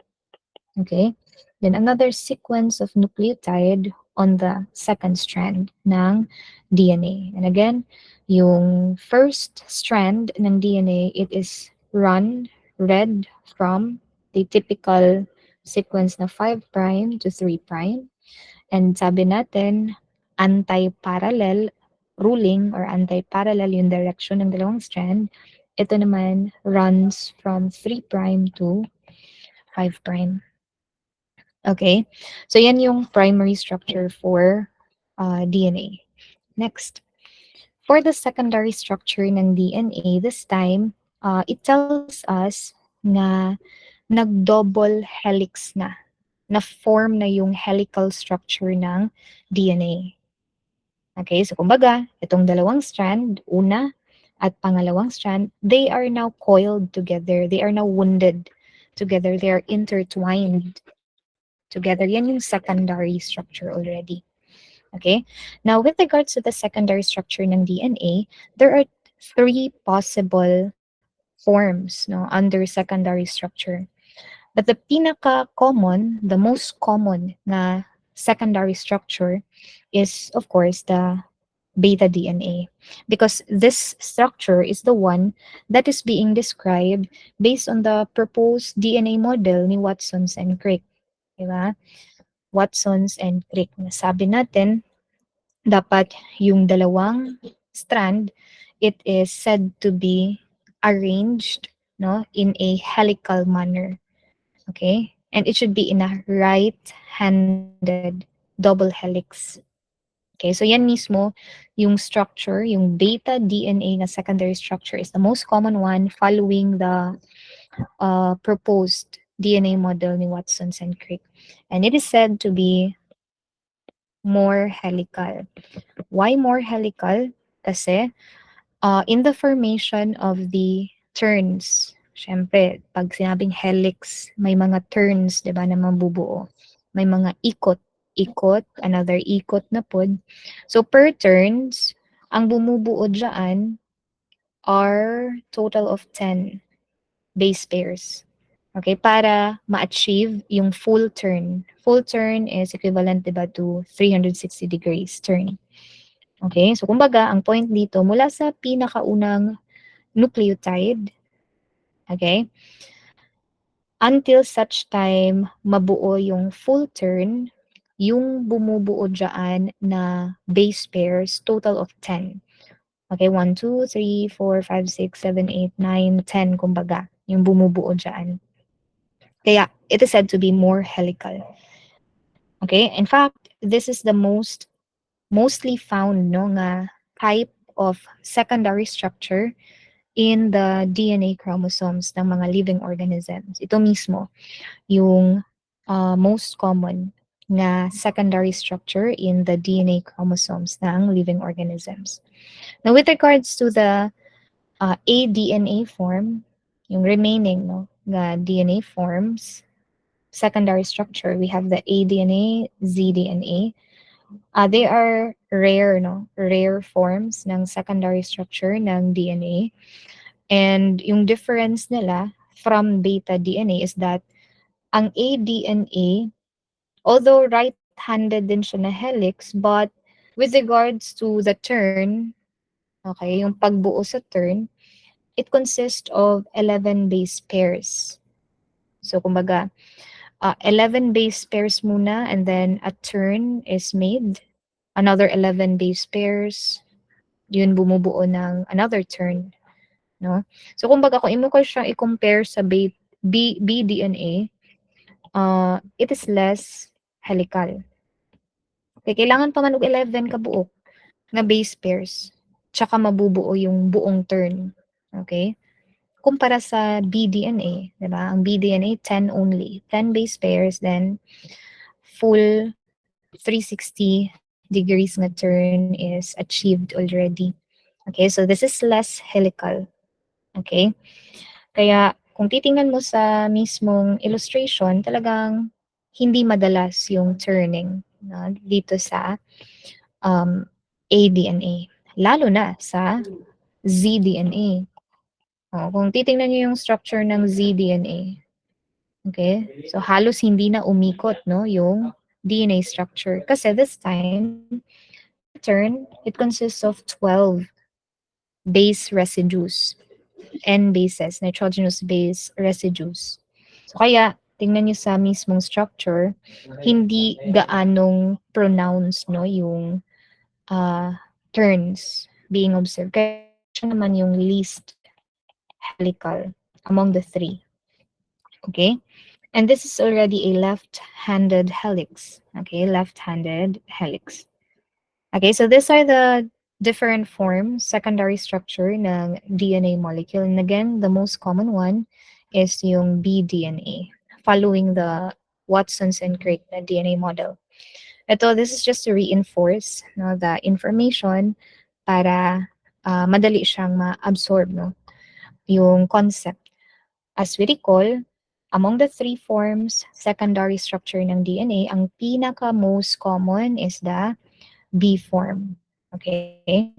okay? Then another sequence of nucleotide on the second strand ng DNA. And again, yung first strand ng DNA, it is read from the typical sequence na 5' to 3'. And sabi natin, anti-parallel ruling or anti-parallel yung direction ng dalawang strand. Ito naman runs from 3' to 5'. Okay? So yan yung primary structure for DNA. Next. For the secondary structure ng DNA, this time, it tells us na nag-double helix na-form na yung helical structure ng DNA. Okay, so kumbaga, itong dalawang strand, una at pangalawang strand, they are now coiled together. They are now wounded together. They are intertwined together. Yan yung secondary structure already. Okay? Now, with regards to the secondary structure ng DNA, there are three possible forms under secondary structure. But the pinaka-common, the most common na secondary structure is, of course, the beta DNA. Because this structure is the one that is being described based on the proposed DNA model ni Watsons and Crick. Diba? Watsons and Crick. Nasabi natin, dapat yung dalawang strand, it is said to be arranged in a helical manner. Okay? And it should be in a right-handed double helix. Okay, so yan mismo, yung structure, yung beta DNA na secondary structure is the most common one following the proposed DNA model ni Watsons and Crick. And it is said to be more helical. Why more helical? Kasi in the formation of the turns, syempre, pag sinabing helix, may mga turns, di ba, na mabubuo. May mga ikot, another ikot na pod. So per turns, ang bumubuo dyan are total of 10 base pairs. Okay, para ma-achieve yung full turn. Full turn is equivalent, diba, to 360 degrees turn. Okay, so kumbaga, ang point dito, mula sa pinakaunang nucleotide, Okay? Until such time mabuo yung full turn, yung bumubuo dyan na base pairs, total of 10. Okay, 1, 2, 3, 4, 5, 6, 7, 8, 9, 10, kumbaga, yung bumubuo dyan. Kaya, it is said to be more helical. Okay, in fact, this is the mostly found no, nga type of secondary structure in the DNA chromosomes ng mga living organisms. Ito mismo, yung most common nga secondary structure in the DNA chromosomes ng living organisms. Now, with regards to the aDNA form, yung remaining no, nga DNA forms, secondary structure, we have the aDNA, zDNA. They are rare, no? Rare forms ng secondary structure ng DNA. And yung difference nila from beta DNA is that ang aDNA, although right-handed din siya na helix, but with regards to the turn, okay, yung pagbuo sa turn, it consists of 11 base pairs. So, kumbaga, 11 base pairs muna and then a turn is made. Another 11 base pairs, yun bumubuo ng another turn. No? So, kumbaga, kung imo ko siya i-compare sa bDNA, it is less helical. Kaya kailangan pa man og 11 ka buok na base pairs, tsaka mabubuo yung buong turn. Okay? Kumpara sa bDNA, di ba? Ang bDNA, 10 only. 10 base pairs, then full 360 degrees na turn is achieved already. Okay, so this is less helical. Okay? Kaya kung titingnan mo sa mismong illustration, talagang hindi madalas yung turning no, dito sa um, aDNA. Lalo na sa zDNA. Kung titingnan niyo yung structure ng zDNA, okay? So halos hindi na umikot no yung DNA structure kasi this time the turn it consists of 12 base residues, N bases, nitrogenous base residues. So kaya tingnan niyo sa mismong structure, hindi gaanong pronounced no yung turns being observed. Kaya siya naman yung least helical among the three. Okay? And this is already a left-handed helix. Okay, left-handed helix. Okay, so these are the different forms, secondary structure ng DNA molecule. And again, the most common one is yung bDNA, following the Watson's and Crick na DNA model. Ito, this is just to reinforce no, the information para madali siyang ma-absorb no, yung concept. As we recall, among the three forms, secondary structure ng DNA, ang pinaka most common is the B form. Okay?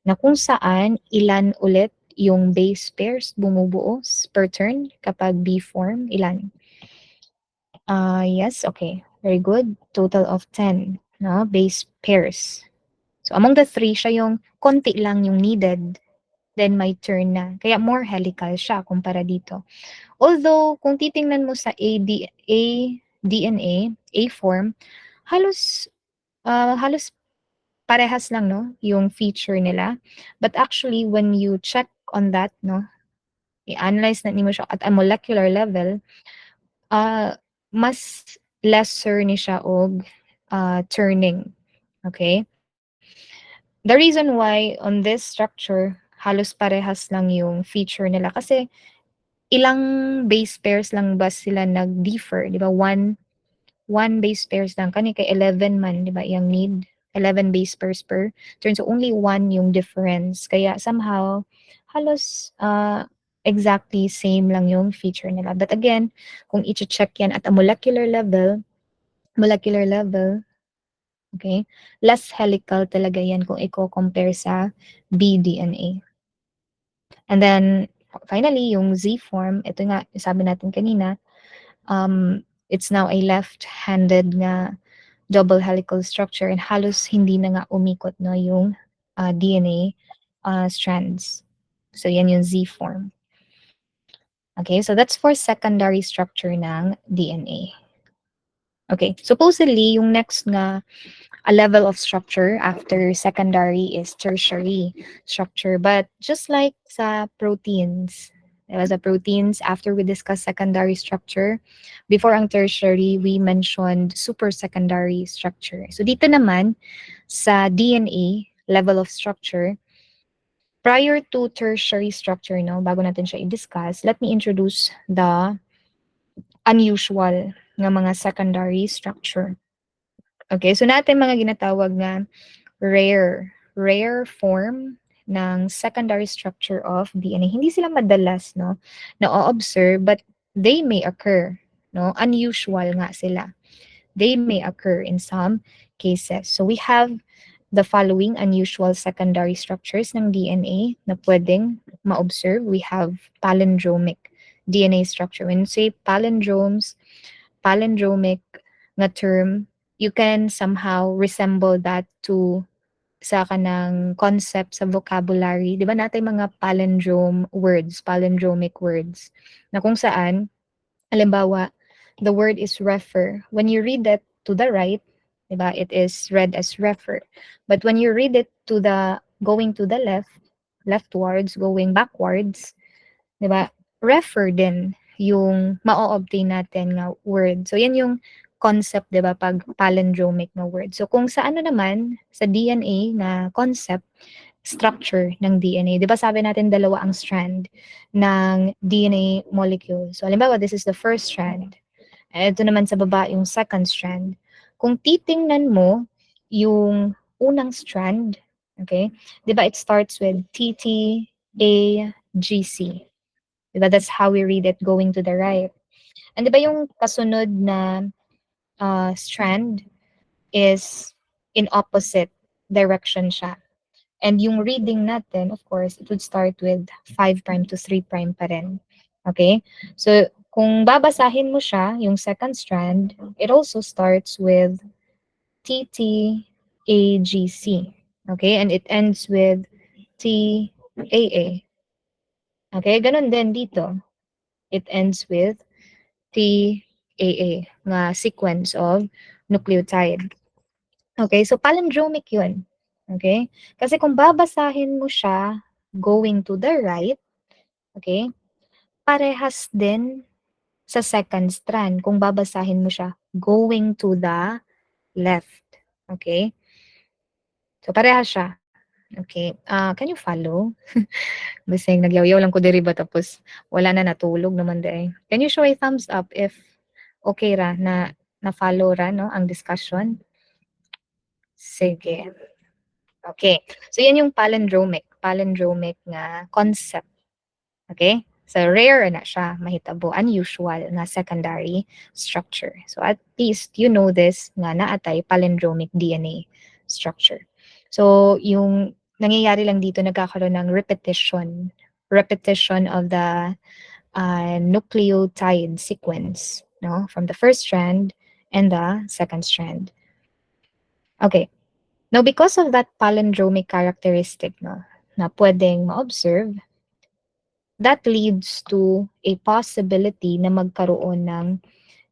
Na kung saan ilan ulit yung base pairs bumubuo per turn kapag B form, ilan? Yes, okay. Very good. Total of 10 no? Base pairs. So among the three, siya yung konti lang yung needed, then may turn na. Kaya more helical siya kumpara dito. Although, kung titingnan mo sa DNA, A form, halos halos parehas lang no yung feature nila. But actually when you check on that no, i-analyze na nimo siya at a molecular level, mas lesser ni siya og turning. Okay? The reason why on this structure halos parehas lang yung feature nila kasi ilang base pairs lang ba sila nag-differ, 'di ba? One base pairs lang kani kay 11 man, 'di ba? Yang need 11 base pairs per turn. So only one yung difference. Kaya somehow halos exactly same lang yung feature nila. But again, kung i-check yan at a molecular level, okay? Less helical talaga yan kung i-compare sa bDNA. And then finally, yung Z form, ito nga sabi natin kanina, it's now a left-handed nga double helical structure and halos hindi na nga umikot no yung DNA strands. So yan yung Z form. Okay, so that's for secondary structure ng DNA. Okay, supposedly, yung next nga a level of structure after secondary is tertiary structure. But just like sa proteins, sa proteins, after we discuss secondary structure, before ang tertiary, we mentioned super secondary structure. So dito naman, sa DNA level of structure, prior to tertiary structure, no, bago natin siya i-discuss, let me introduce the unusual nga mga secondary structure. Okay, so natin mga ginatawag nga rare form ng secondary structure of DNA. Hindi sila madalas, no, na-observe, but they may occur, no, unusual nga sila. They may occur in some cases. So we have the following unusual secondary structures ng DNA na pwedeng ma-observe. We have palindromic DNA structure. When you say palindromic na term, you can somehow resemble that to sa kanang concept sa vocabulary. Di ba natin mga palindromic words, na kung saan, halimbawa, the word is refer. When you read it to the right, di ba, it is read as refer. But when you read it going to the left, leftwards, going backwards, 'di ba? Refer din yung ma-o-obtain natin nga word. So yan yung concept, 'di ba, pag palindromic na word. So kung sa ano naman sa DNA na concept, structure ng DNA. 'Di ba sabi natin dalawa ang strand ng DNA molecule. So halimbawa, this is the first strand. Ito naman sa baba yung second strand. Kung titingnan mo yung unang strand, okay? 'Di ba it starts with TTAGC. Diba? That's how we read it going to the right. And diba yung kasunod na strand is in opposite direction siya. And yung reading natin, of course, it would start with 5' to 3' pa rin. Okay? So, kung babasahin mo siya, yung second strand, it also starts with TTAGC. Okay? And it ends with TAA. Okay? Ganun din dito. It ends with TAA nga sequence of nucleotide. Okay, so palindromic yun. Okay? Kasi kung babasahin mo siya going to the right, okay, parehas din sa second strand kung babasahin mo siya going to the left. Okay? So parehas siya. Okay. Can you follow? Basing nagyaw-yaw lang ko diri ba tapos wala na natulog naman day. Can you show a thumbs up if okay ra na follow ra no ang discussion? Sige. Okay. So yan yung palindromic nga concept. Okay? So rare na siya, mahitabo, unusual nga secondary structure. So at least you know this nga naatay palindromic DNA structure. So yung nangyayari lang dito nagkakaroon ng repetition of the nucleotide sequence, no, from the first strand and the second strand. Okay. Now, because of that palindromic characteristic, no, na pwedeng ma-observe, that leads to a possibility na magkaroon ng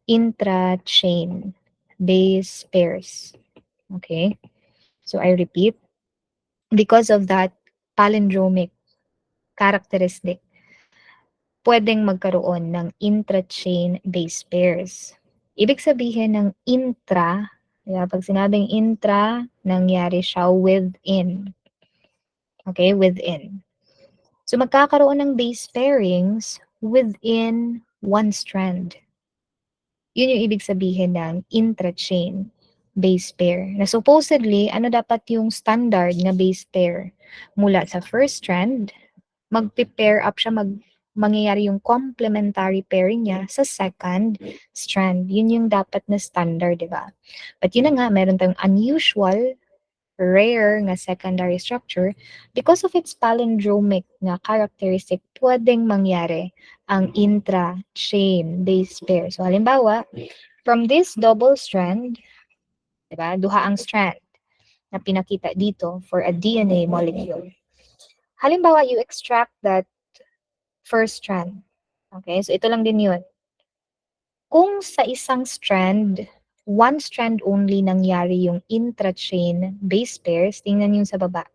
intra-chain base pairs. Okay? So I repeat, because of that palindromic characteristic, pwedeng magkaroon ng intra-chain base pairs. Ibig sabihin ng intra, pag sinabing intra, nangyari siya within. Okay, within. So magkakaroon ng base pairings within one strand. Yun yung ibig sabihin ng intra-chain base pair. Na supposedly, ano dapat yung standard na base pair? Mula sa first strand, mag-pair up siya, mangyayari yung complementary pairing niya sa second strand. Yun yung dapat na standard, di ba? But yun na nga, meron tayong unusual, rare nga secondary structure because of its palindromic nga characteristic, pwedeng mangyari ang intra-chain base pair. So halimbawa, from this double strand, di ba, duha ang strand na pinakita dito for a DNA molecule. Halimbawa, you extract that first strand. Okay, so ito lang din yun. Kung sa isang strand, one strand only nangyari yung intrachain base pairs, tingnan yung sa baba.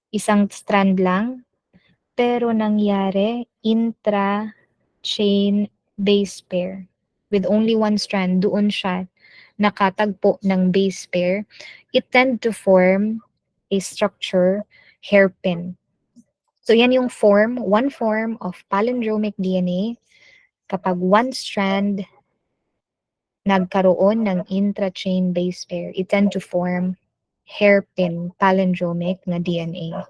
Isang strand lang, pero nangyari intra-chain base pair. With only one strand, doon siya nakatagpo ng base pair. It tend to form a structure hairpin. So yan yung one form of palindromic DNA kapag one strand nagkaroon ng intra-chain base pair, it tend to form hairpin palindromic na DNA.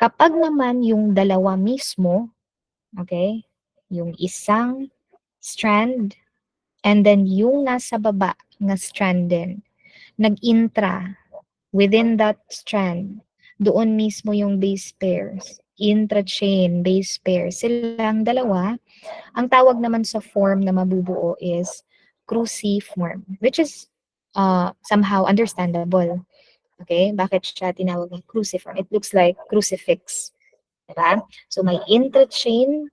Kapag naman yung dalawa mismo, okay, yung isang strand and then yung nasa baba na strand din, nag-intra within that strand, doon mismo yung base pairs, intra-chain base pairs, silang dalawa, ang tawag naman sa form na mabubuo is cruciform, which is somehow understandable. Okay? Bakit siya tinawag na cruciform? It looks like crucifix. Diba? So may intrachain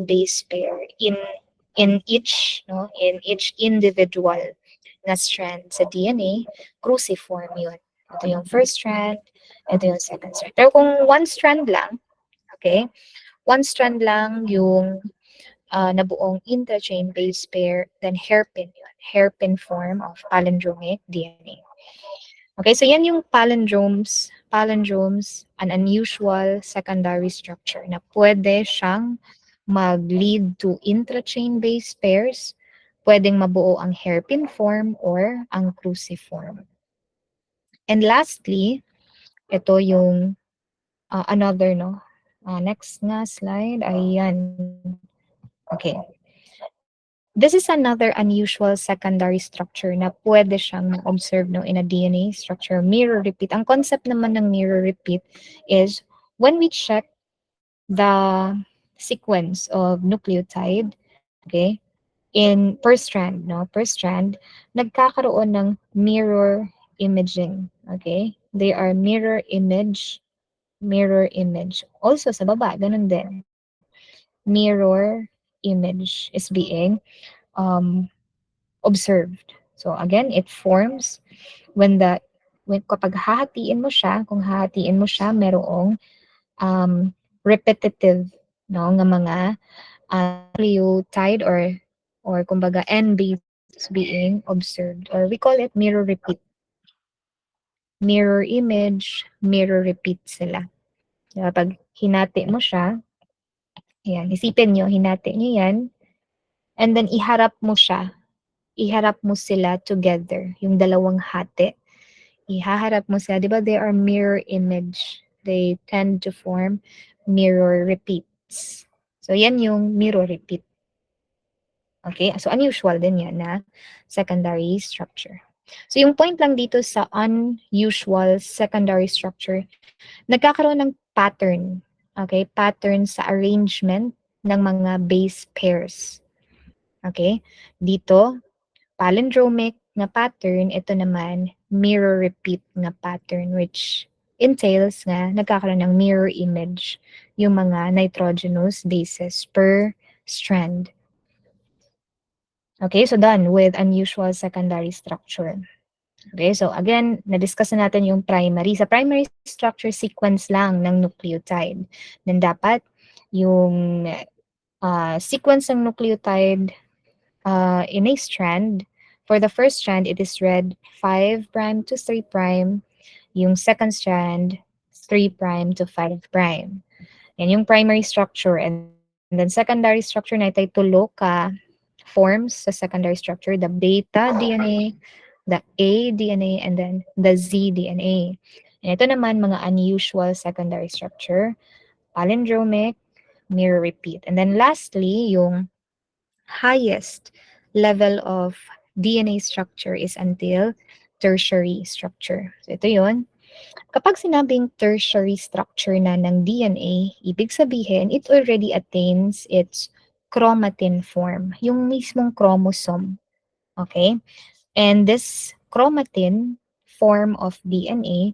base pair in each no in each individual na strand sa DNA, cruciform yun. Ito yung first strand, ito yung second strand. Pero kung one strand lang, okay, one strand lang yung nabuong interchain base pair, then hairpin yun. Hairpin form of palindromic DNA. Okay, so yan yung palindromes. Palindromes, an unusual secondary structure na pwede siyang mag-lead to intrachain base pairs, pwedeng mabuo ang hairpin form or ang cruciform. And lastly, ito yung another, no? Next nga slide, ayan. Okay. This is another unusual secondary structure na pwede siyang ma-observe no, in a DNA structure. Mirror repeat. Ang concept naman ng mirror repeat is when we check the sequence of nucleotide, okay, in per strand, no, per strand, nagkakaroon ng mirror imaging, okay? They are mirror image. Also sa baba, ganun din. Mirror image is being um, observed. So again, it forms when kapag hahatiin mo siya, kung hahatiin mo siya, merong repetitive no nga mga nucleotide or kumbaga N bases being observed, or we call it mirror repeat. Mirror image, mirror repeat sila. Diba? Pag hinati mo siya, ayan, isipin nyo, hinati nyo yan, and then iharap mo siya, iharap mo sila together, yung dalawang hati. Ihaharap mo sila, di ba they are mirror image. They tend to form mirror repeats. So yan yung mirror repeat. Okay, so unusual din yan na secondary structure. So yung point lang dito sa unusual secondary structure, nagkakaroon ng pattern. Okay, pattern sa arrangement ng mga base pairs. Okay, dito, palindromic na pattern, ito naman, mirror repeat na pattern, which entails nga nagkakaroon ng mirror image yung mga nitrogenous bases per strand. Okay, so done with unusual secondary structure. Okay, so again, na-discuss na natin yung primary. Sa primary structure, sequence lang ng nucleotide. Then dapat yung sequence ng nucleotide in a strand, for the first strand, it is read 5' to 3'. Yung second strand, 3' to 5'. Yan yung primary structure. And then secondary structure na ito'y tulo ka forms sa secondary structure, the beta DNA, the A DNA, and then the Z DNA. And ito naman, mga unusual secondary structure, palindromic, mirror repeat. And then lastly, yung highest level of DNA structure is until tertiary structure. So ito yun. Kapag sinabing tertiary structure na ng DNA, ibig sabihin, it already attains its chromatin form, yung mismong chromosome. Okay? And this chromatin form of DNA,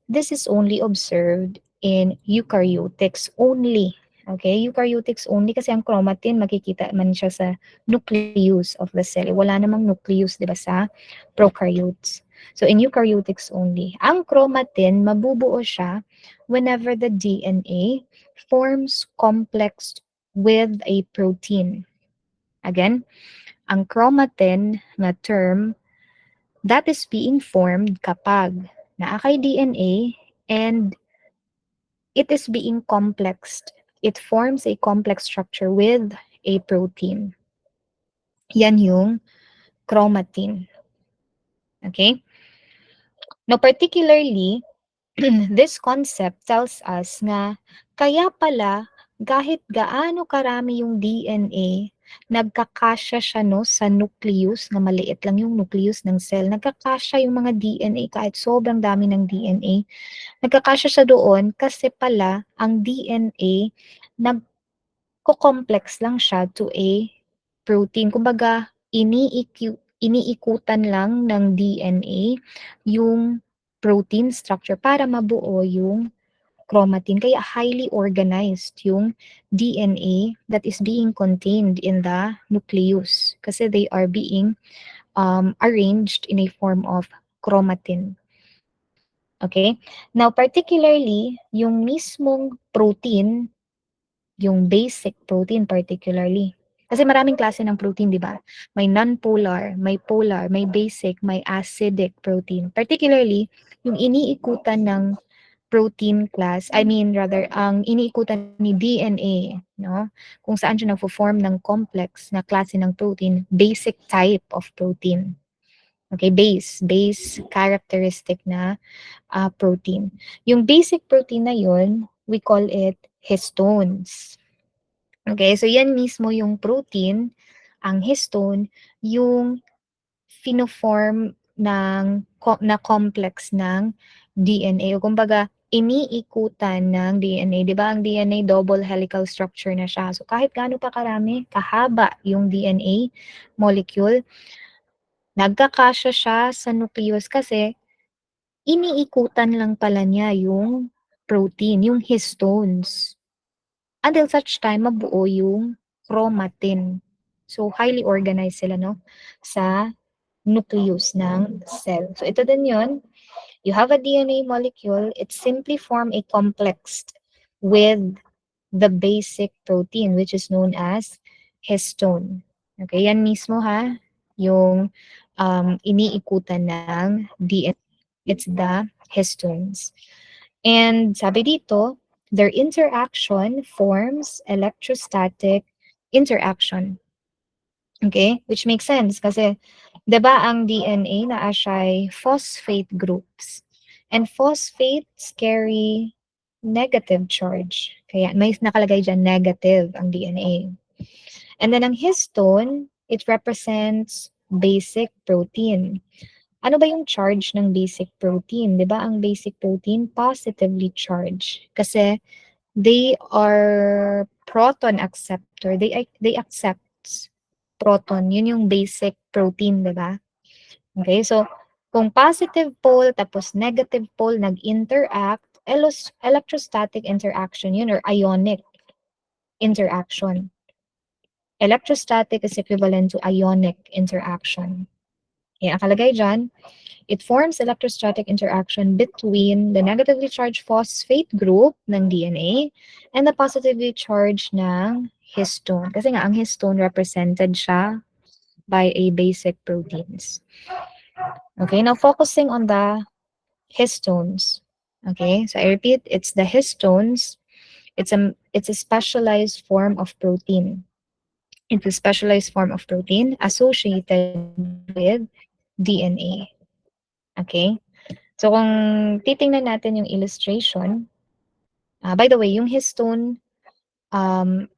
this is only observed in eukaryotics only. Okay, eukaryotics only kasi ang chromatin makikita man siya sa nucleus of the cell. Wala namang nucleus, 'di ba, sa prokaryotes. So in eukaryotics only, ang chromatin mabubuo siya whenever the DNA forms complex with a protein. Again, ang chromatin na term that is being formed kapag naa kay DNA and it is being complexed. It forms a complex structure with a protein. Yan yung chromatin. Okay? Now, particularly, this concept tells us nga kaya pala kahit gaano karami yung DNA, nagkakasya siya no sa nucleus, na maliit lang yung nucleus ng cell. Nagkakasya yung mga DNA kahit sobrang dami ng DNA. Nagkakasya siya doon kasi pala ang DNA nagko-complex lang siya to a protein. Kumbaga, iniikutan lang ng DNA yung protein structure para mabuo yung chromatin. Kaya highly organized yung DNA that is being contained in the nucleus kasi they are being arranged in a form of chromatin. Okay? Now, particularly, yung mismong protein, yung basic protein particularly. Kasi maraming klase ng protein, di ba? May non-polar, may polar, may basic, may acidic protein. Particularly, yung iniikutan ng protein class, I mean rather, ang iniikutan ni DNA, no? Kung saan siya nagfo-form ng complex na klase ng protein, basic type of protein. Okay, base characteristic na protein. Yung basic protein na yun, we call it histones. Okay, so yan mismo yung protein, ang histone, yung fino-form na complex ng DNA o kumbaga iniikutan ng DNA. 'Di ba ang DNA double helical structure na siya. So kahit gaano pa karami, kahaba yung DNA molecule, nagkakasya siya sa nucleus kasi iniikutan lang pala niya yung protein, yung histones. Until such time mabuo yung chromatin. So highly organized sila no sa nucleus ng cell. So ito din yun. You have a DNA molecule, it simply form a complex with the basic protein which is known as histone. Okay, yan mismo ha, yung iniikutan ng DNA. It's the histones. And sabi dito, their interaction forms electrostatic interaction. Okay? Which makes sense kasi 'di ba ang DNA naa siya'y phosphate groups. And phosphates carry negative charge. Kaya may nakalagay diyan negative ang DNA. And then ang histone, it represents basic protein. Ano ba yung charge ng basic protein? 'Di ba ang basic protein positively charged kasi they are proton acceptor. They accept proton. Yun yung basic protein, 'di ba? Okay, so kung positive pole tapos negative pole nag-interact, electrostatic interaction yun or ionic interaction. Electrostatic is equivalent to ionic interaction. Kaya nakalagay dyan, it forms electrostatic interaction between the negatively charged phosphate group ng DNA and the positively charged ng histone. Kasi nga, ang histone represented siya by a basic proteins. Okay, now focusing on the histones. Okay, so I repeat, it's the histones. It's a specialized form of protein. It's a specialized form of protein associated with DNA. Okay? So kung titingnan natin yung illustration, by the way, yung histone um,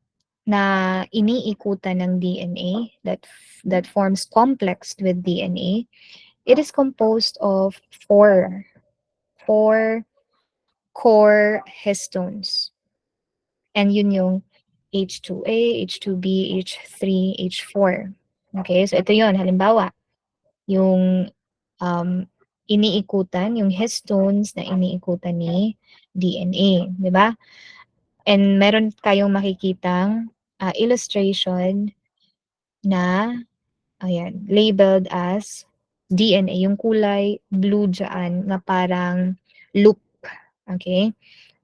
na iniikutan ng DNA that forms complex with DNA, it is composed of four core histones. And yun yung H2A, H2B, H3, H4. Okay, so ito yun. Halimbawa, yung iniikutan, yung histones na iniikutan ni DNA. Di ba? And meron kayong makikitang illustration na ayan, labeled as DNA, yung kulay blue dyan na parang loop. Okay?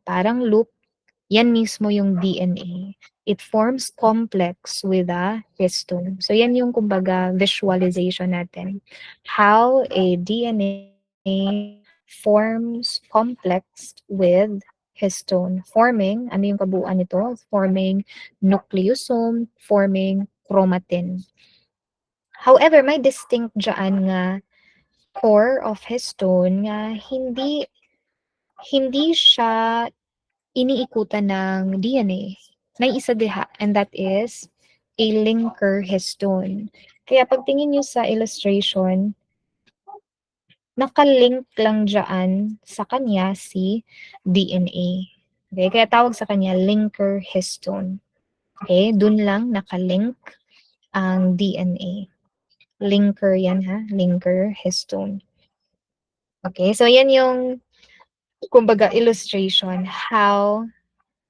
Parang loop, yan mismo yung DNA. It forms complex with a histone. So yan yung kumbaga visualization natin. How a DNA forms complex with histone. Forming, ano yung kabuuan nito? Forming nucleosome, forming chromatin. However, may distinct dyan nga core of histone nga hindi siya iniikutan ng DNA. May isa diha, and that is a linker histone. Kaya pagtingin nyo sa illustration, nakalink lang dyan sa kanya si DNA. Okay, kaya tawag sa kanya linker histone. Okay, dun lang nakalink ang DNA. Linker yan ha, linker histone. Okay, so yan yung kumbaga illustration how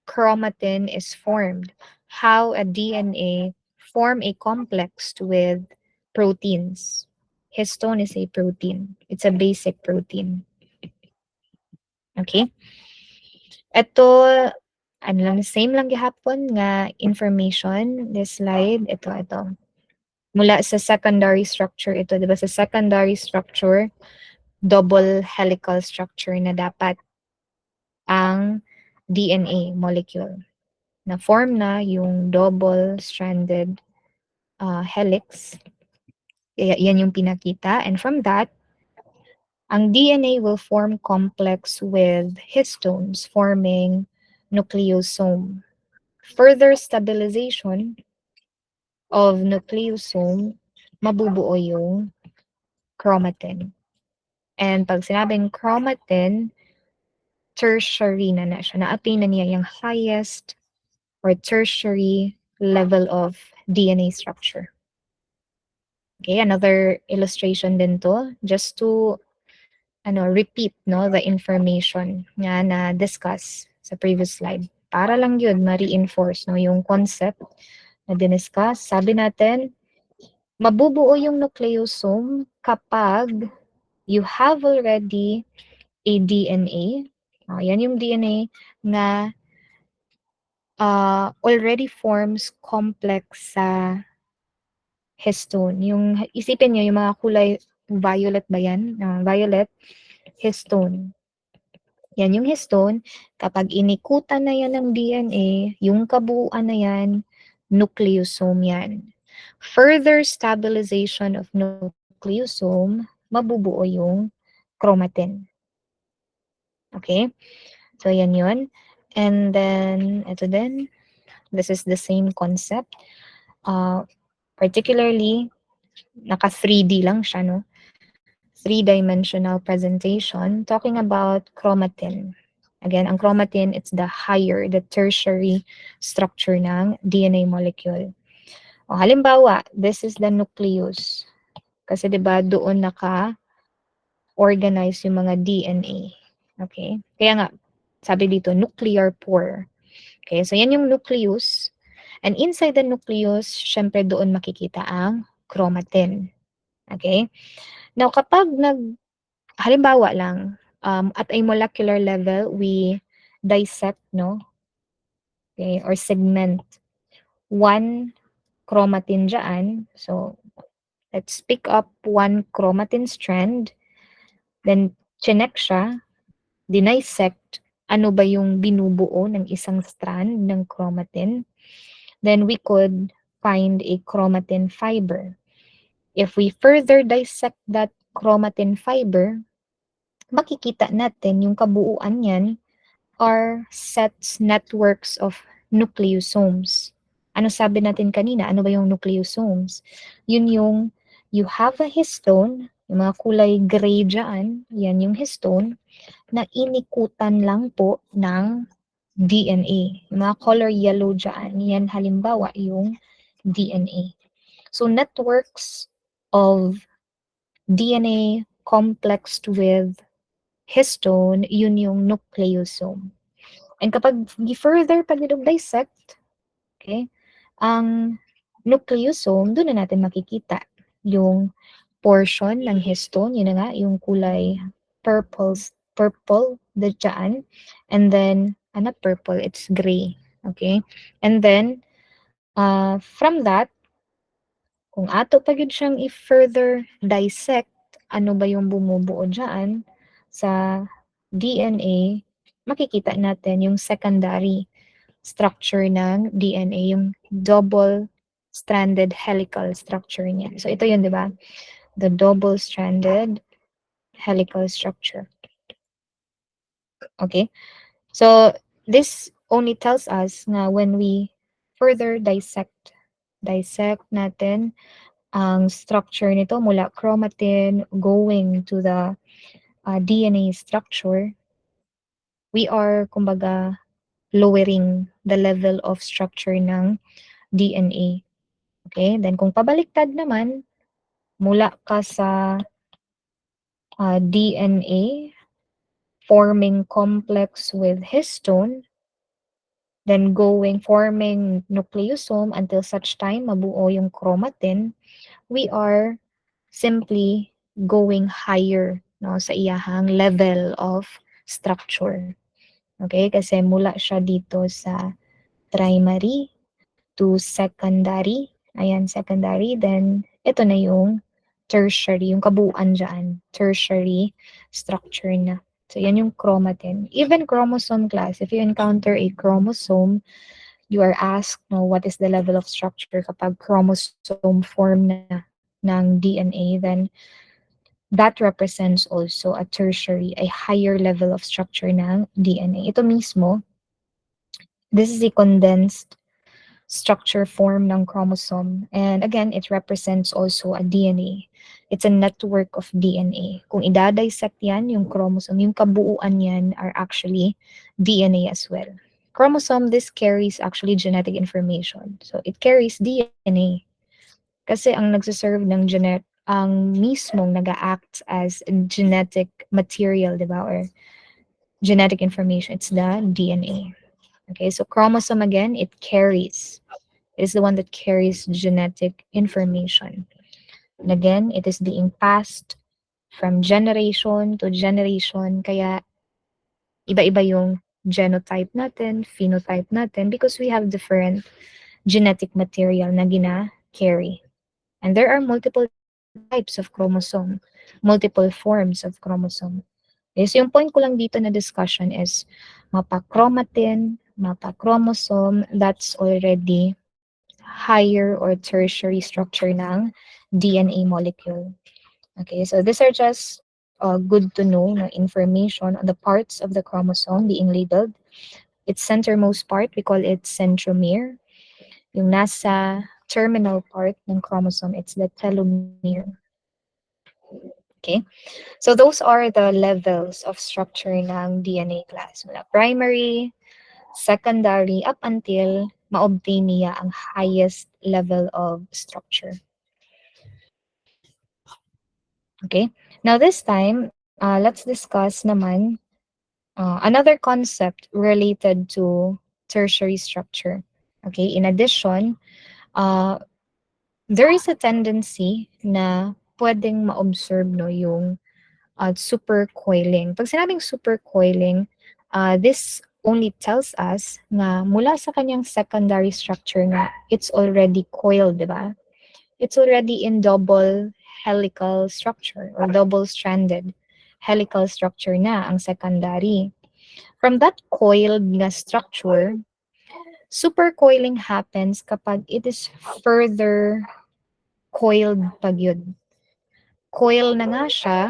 chromatin is formed, how a DNA form a complex with proteins. Histone is a protein. It's a basic protein. Okay? Ito, ano lang, same lang gihapon nga information, this slide, ito. Mula sa secondary structure ito, di ba? Sa secondary structure, double helical structure na dapat ang DNA molecule. Na-form na yung double-stranded helix. Kaya yan yung pinakita. And from that, ang DNA will form complex with histones forming nucleosome. Further stabilization of nucleosome, mabubuo yung chromatin. And pag sinabing chromatin, tertiary na siya. Na-attain na niya yung highest or tertiary level of DNA structure. Okay, another illustration din to, just to repeat no the information nga na discuss sa previous slide. Para lang yun ma-reinforce no yung concept na diniscuss. Sabi natin, mabubuo yung nucleosome kapag you have already a DNA. Yan yung DNA na already forms complex sa histone. Yung isipin niyo yung mga kulay violet ba yan? Violet histone. Yan yung histone. Kapag inikutan na yan ng DNA, yung kabuuan na yan, nucleosome yan. Further stabilization of nucleosome, mabubuo yung chromatin. Okay? So yan yun. And then, ito din, this is the same concept. Particularly, naka 3D lang siya, no? Three-dimensional presentation talking about chromatin. Again, ang chromatin, it's the higher, the tertiary structure ng DNA molecule. O, halimbawa, this is the nucleus. Kasi 'di ba doon naka-organize yung mga DNA. Okay? Kaya nga, sabi dito, nuclear pore. Okay, so yan yung nucleus. And inside the nucleus, syempre doon makikita ang chromatin. Okay? Now, kapag halimbawa lang, at a molecular level, we dissect, no? Okay, or segment one chromatin dyan. So, let's pick up one chromatin strand, then chinek siya, dinisect, ano ba yung binubuo ng isang strand ng chromatin. Then we could find a chromatin fiber. If we further dissect that chromatin fiber, makikita natin yung kabuuan niyan are sets, networks of nucleosomes. Ano sabi natin kanina? Ano ba yung nucleosomes? Yun yung you have a histone, yung mga kulay gray dyan, yan yung histone, na inikutan lang po ng DNA. Yung mga color yellow dyan, yan halimbawa yung DNA. So networks of DNA complexed with histone, yun yung nucleosome. And kapag further pag dissect, okay, ang nucleosome, doon na natin makikita yung portion ng histone, yun na nga, yung kulay purple dyan. And then, not purple, it's gray. Okay? And then, from that, kung ato pa yun siyang i-further dissect, ano ba yung bumubuo dyan sa DNA, makikita natin yung secondary structure ng DNA, yung double-stranded helical structure niya. So, ito yun, di ba? The double-stranded helical structure. Okay? So, this only tells us na when we further dissect natin ang structure nito mula chromatin going to the DNA structure, we are, kumbaga, lowering the level of structure ng DNA. Okay? Then, kung pabaliktad naman, mula ka sa DNA forming complex with histone, then forming nucleosome until such time mabuo yung chromatin, we are simply going higher, no, sa iyahang level of structure. Okay? Kasi mula siya dito sa primary to secondary. Ayan, secondary. Then, ito na yung tertiary, yung kabuuan dyan. Tertiary structure na. So, yan yung chromatin. Even chromosome class, if you encounter a chromosome, you are asked, no, what is the level of structure kapag chromosome form na ng DNA, then that represents also a tertiary, a higher level of structure ng DNA. Ito mismo, this is a condensed structure form ng chromosome. And again, it represents also a DNA. It's a network of DNA. Kung idadissect yan, yung chromosome, yung kabuuan yan are actually DNA as well. Chromosome, this carries actually genetic information. So it carries DNA. Kasi ang nagsiserve ng ang mismong nag-act as genetic material, di ba? Or genetic information, it's the DNA. Okay, so chromosome again, it carries. It is the one that carries genetic information. And again, it is being passed from generation to generation. Kaya iba-iba yung genotype natin, phenotype natin, because we have different genetic material na gina-carry. And there are multiple types of chromosome, multiple forms of chromosome. Okay, so yung point ko lang dito na discussion is mapa-chromatin, mapa-chromosome, that's already higher or tertiary structure ng DNA molecule. Okay, so these are just good to know na information on the parts of the chromosome being labeled. Its centermost part, we call it centromere. Yung nasa terminal part ng chromosome, it's the telomere. Okay? So those are the levels of structure ng DNA class. Mula primary, secondary, up until ma-obtain niya ang highest level of structure. Okay? Now this time, let's discuss naman another concept related to tertiary structure. Okay? In addition, uh, there is a tendency na pwedeng ma-observe, no, yung supercoiling. Pag sinabing supercoiling, this only tells us na mula sa kanyang secondary structure nga, it's already coiled, di ba? It's already in double helical structure or double-stranded helical structure na ang secondary. From that coiled nga structure, supercoiling happens kapag it is further coiled pag yun. Coil na nga siya,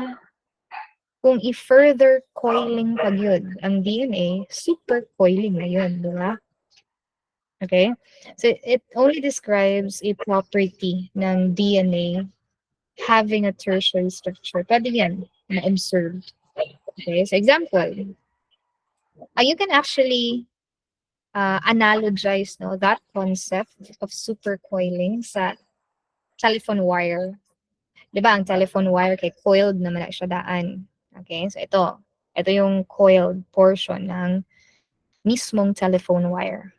kung i-further coiling pag yun ang DNA, super coiling na yun, di ba? Okay? So it only describes a property ng DNA having a tertiary structure. Pwede yan na-observe. Okay? So example, you can actually analogize, no, that concept of supercoiling sa telephone wire. Di ba, ang telephone wire kay coiled naman na siya daan. Okay? So ito yung coiled portion ng mismong telephone wire.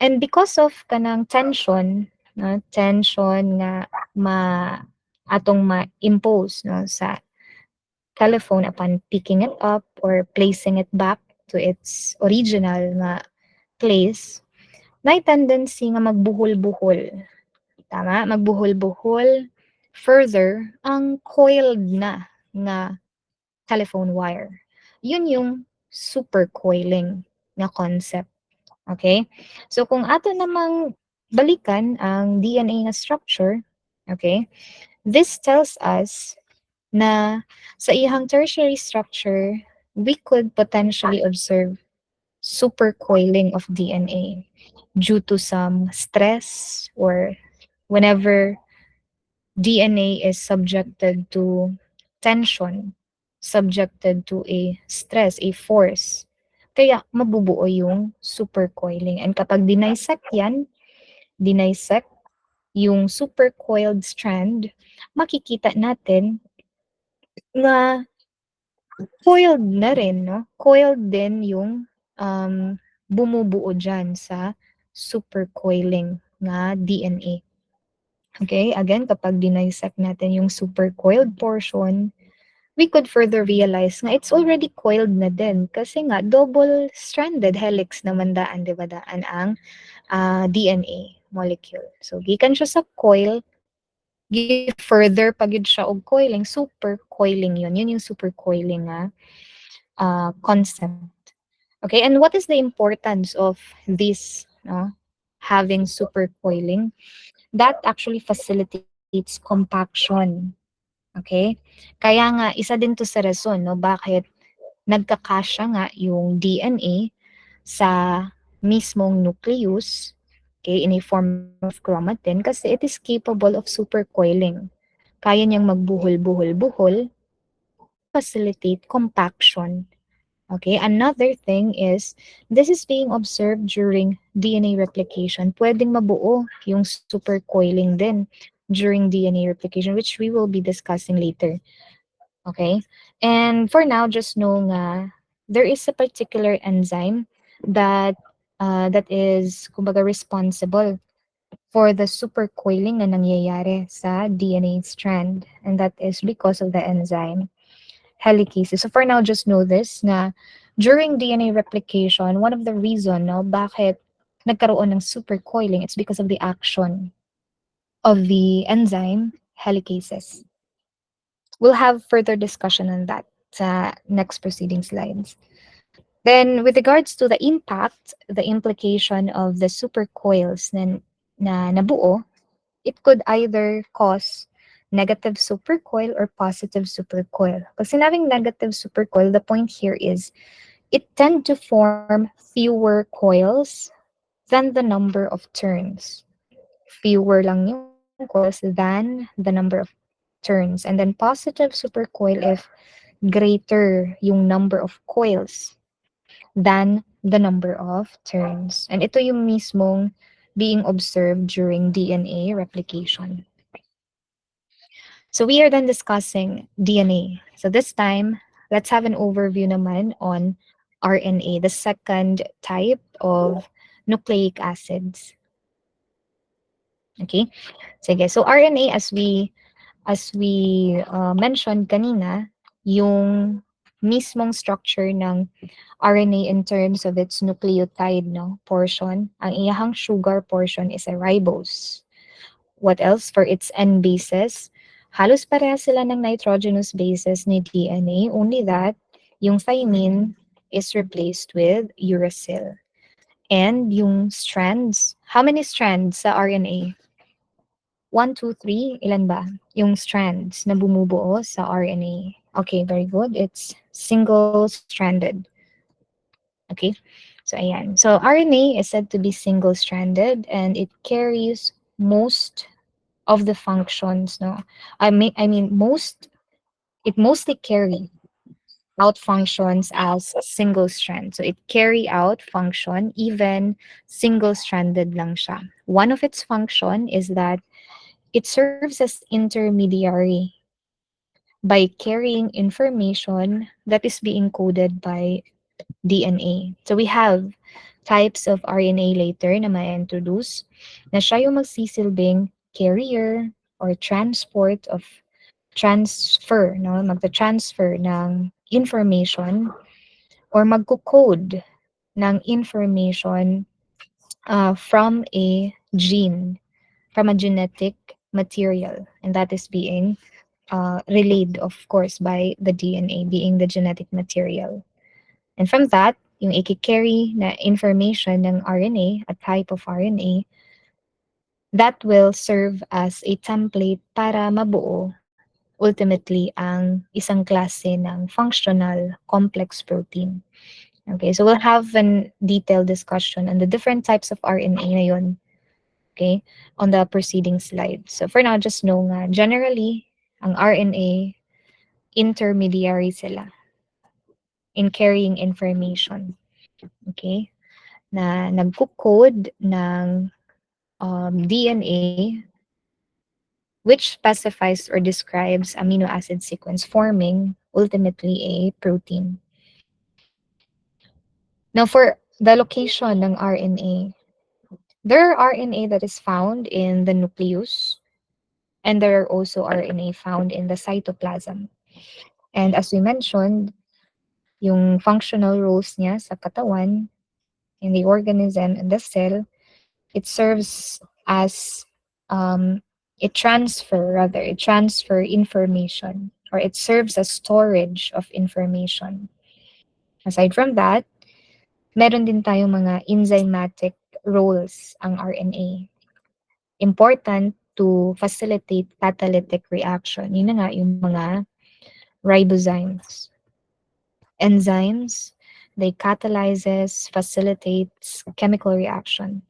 And because of kanang tension, no, tension nga atong ma-impose no sa telephone upon picking it up or placing it back to its original nga place, may tendency nga magbuhol-buhol. Tama? Magbuhol-buhol further ang coiled na nga telephone wire. Yun yung supercoiling na concept. Okay? So kung ato namang balikan ang DNA nga structure, okay? This tells us na sa iyang tertiary structure, we could potentially observe supercoiling of DNA due to some stress or whenever DNA is subjected to tension, subjected to a stress, a force. Kaya mabubuo yung supercoiling. And kapag dinisect yan, dinisect yung supercoiled strand, makikita natin na coiled na rin, no? Coiled din yung bumubuo dyan sa supercoiling nga DNA. Okay, again, kapag dinisect natin yung supercoiled portion, we could further realize nga it's already coiled na din kasi nga double-stranded helix naman daan, di ba daan ang DNA molecule. So, gikan siya sa coil, gi-further pagid siya og coiling, supercoiling yun. Yun yung supercoiling concept. Okay, and what is the importance of this, no, having supercoiling? That actually facilitates compaction. Okay? Kaya nga, isa din to sa rason, no, bakit nagkakasya nga yung DNA sa mismong nucleus, okay, in a form of chromatin, kasi it is capable of supercoiling. Kaya niyang magbuhol-buhol-buhol, facilitate compaction. Okay, another thing is, this is being observed during DNA replication. Pwedeng mabuo yung supercoiling din during DNA replication, which we will be discussing later. Okay, and for now, just know nga, there is a particular enzyme that that is, kumbaga, responsible for the supercoiling na nangyayari sa DNA strand, and that is because of the enzyme helicases. So for now, just know this na during DNA replication, one of the reason no bakit nagkaroon ng supercoiling, it's because of the action of the enzyme helicases. We'll have further discussion on that sa next proceeding slides. Then with regards to the impact, the implication of the supercoils na nabuo, it could either cause negative supercoil or positive supercoil. Pag sinabing negative supercoil, the point here is it tend to form fewer coils than the number of turns. Fewer lang yung coils than the number of turns. And then positive supercoil if greater yung number of coils than the number of turns. And ito yung mismong being observed during DNA replication. So we are then discussing DNA. So this time, let's have an overview naman on RNA, the second type of nucleic acids. Okay? Sige. So RNA, as we mentioned kanina, yung mismong structure ng RNA in terms of its nucleotide no portion, ang iyahang sugar portion is a ribose. What else? For its N bases, halos parehas sila ng nitrogenous bases ni DNA, only that yung thymine is replaced with uracil. And yung strands, how many strands sa RNA? 1, 2, 3, ilan ba? Yung strands na bumubuo sa RNA. Okay, very good. It's single-stranded. Okay? So, ayan. So, RNA is said to be single-stranded and it carries most of the functions, no? I mean, it mostly carry out functions as a single strand. So, it carry out function, even single-stranded lang siya. One of its function is that it serves as intermediary by carrying information that is being coded by DNA. So we have types of RNA later na ma-introduce na siya yung magsisilbing carrier or transport of transfer, no? Magta-transfer ng information or magko-code ng information from a gene, from a genetic material. And that is being relayed, of course, by the DNA being the genetic material. And from that, yung i-carry na information ng RNA, a type of RNA, that will serve as a template para mabuo ultimately ang isang klase ng functional complex protein. Okay, so we'll have a detailed discussion on the different types of RNA ngayon, okay, on the preceding slide. So for now, just know nga, generally, ang RNA, intermediary sila in carrying information. Okay? Na nagko-code ng DNA which specifies or describes amino acid sequence forming ultimately a protein. Now for the location ng RNA, there are RNA that is found in the nucleus and there are also RNA found in the cytoplasm. And as we mentioned, yung functional roles niya sa katawan, in the organism, in the cell, it serves as um, it transfer information or it serves as storage of information. Aside from that, meron din tayong mga enzymatic roles ang RNA. Important to facilitate catalytic reaction. Yun na nga yung mga ribozymes. Enzymes, they catalyzes, facilitates chemical reaction.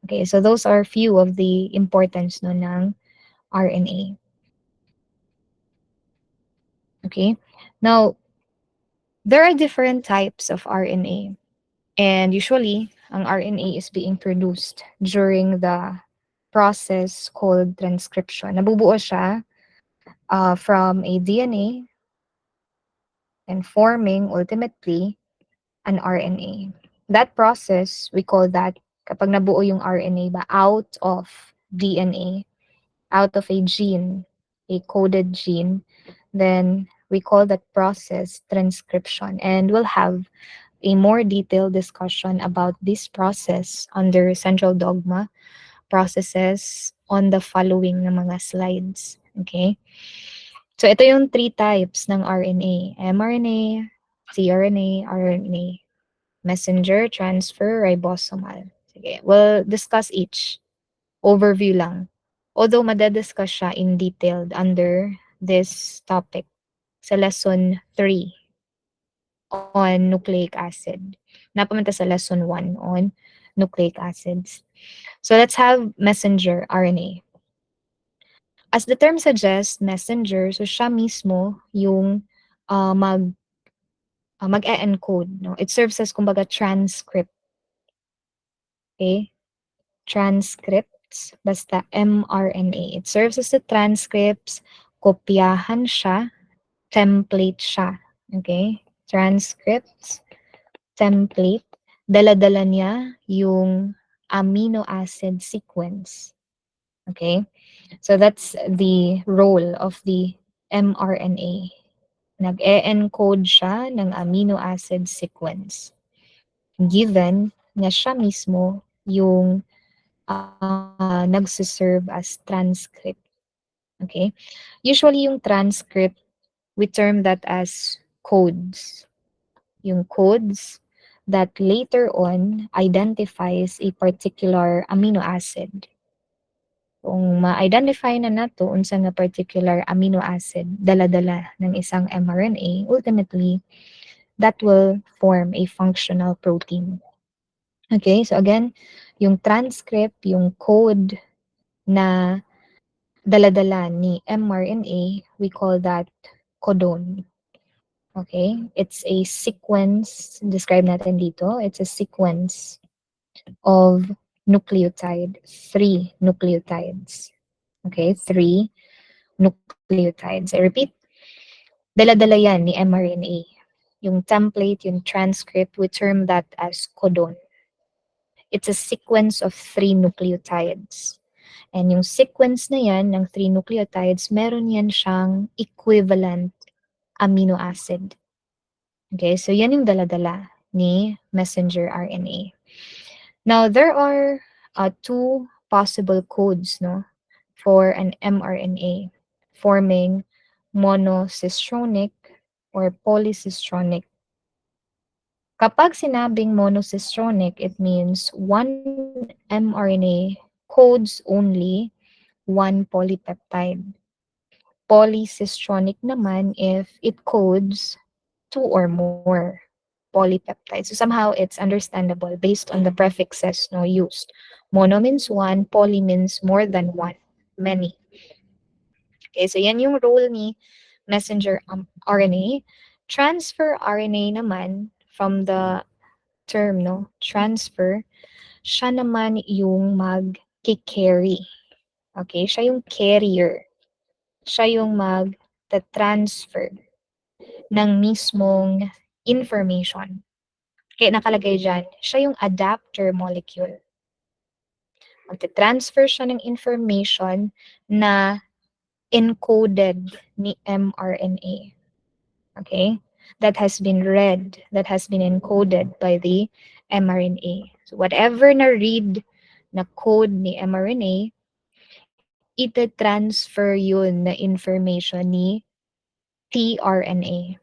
Okay, so those are few of the importance no ng RNA. Okay, now there are different types of RNA, and usually ang RNA is being produced during the process called transcription. Nabubuo siya from a DNA and forming ultimately an RNA. That process, we call that kapag nabuo yung RNA ba out of DNA, out of a gene, a coded gene, then we call that process transcription. And we'll have a more detailed discussion about this process under central dogma processes on the following na mga slides. Okay? So ito yung three types ng RNA. mRNA, tRNA, RNA. Messenger, transfer, ribosomal. Sige, we'll discuss each. Overview lang. Although madadiscuss siya in detail under this topic sa lesson 3 on nucleic acid. Napamunta sa lesson 1 on nucleic acids. So let's have messenger RNA. As the term suggests, messenger, so siya mismo yung mag-e-encode. No? It serves as kumbaga transcript. Okay? Transcripts, basta mRNA. It serves as the transcripts, kopyahan siya, template siya. Okay? Transcripts, template, dala-dala niya yung amino acid sequence. Okay? So that's the role of the mRNA. Nag-e-encode siya ng amino acid sequence. Given na siya mismo yung nagsiserve as transcript. Okay? Usually yung transcript, we term that as codes. Yung codes that later on identifies a particular amino acid. Kung ma-identify na nato unsa nga particular amino acid dala-dala ng isang mRNA, ultimately that will form a functional protein. Okay, so again, yung transcript, yung code na dala-dala ni mRNA, we call that codon. Okay, it's a sequence, describe natin dito, it's a sequence of nucleotide, 3 nucleotides. Okay, 3 nucleotides. I repeat, dala-dala yan ni mRNA. yung template, yung transcript, we term that as codon. It's a sequence of three nucleotides. And yung sequence na yan ng three nucleotides, meron yan siyang equivalent amino acid. Okay, so yan yung dala-dala ni messenger RNA. Now, there are two possible codes, no, for an mRNA forming monocistronic or polycistronic. Kapag sinabing monocistronic, it means one mRNA codes only one polypeptide. Polycistronic naman if it codes two or more polypeptides. So somehow it's understandable based on the prefixes no used. Mono means one, poly means more than one, many. Okay, so yan yung role ni messenger RNA. Transfer RNA naman from the term no, transfer, siya naman yung mag-carry. Okay, siya yung carrier. Siya yung mag-transfer ng mismong information. Kaya nakalagay dyan, siya yung adapter molecule. Magte-transfer siya ng information na encoded ni mRNA. Okay? That has been read, that has been encoded by the mRNA. So whatever na-read na code ni mRNA, ita-transfer yun na information ni tRNA.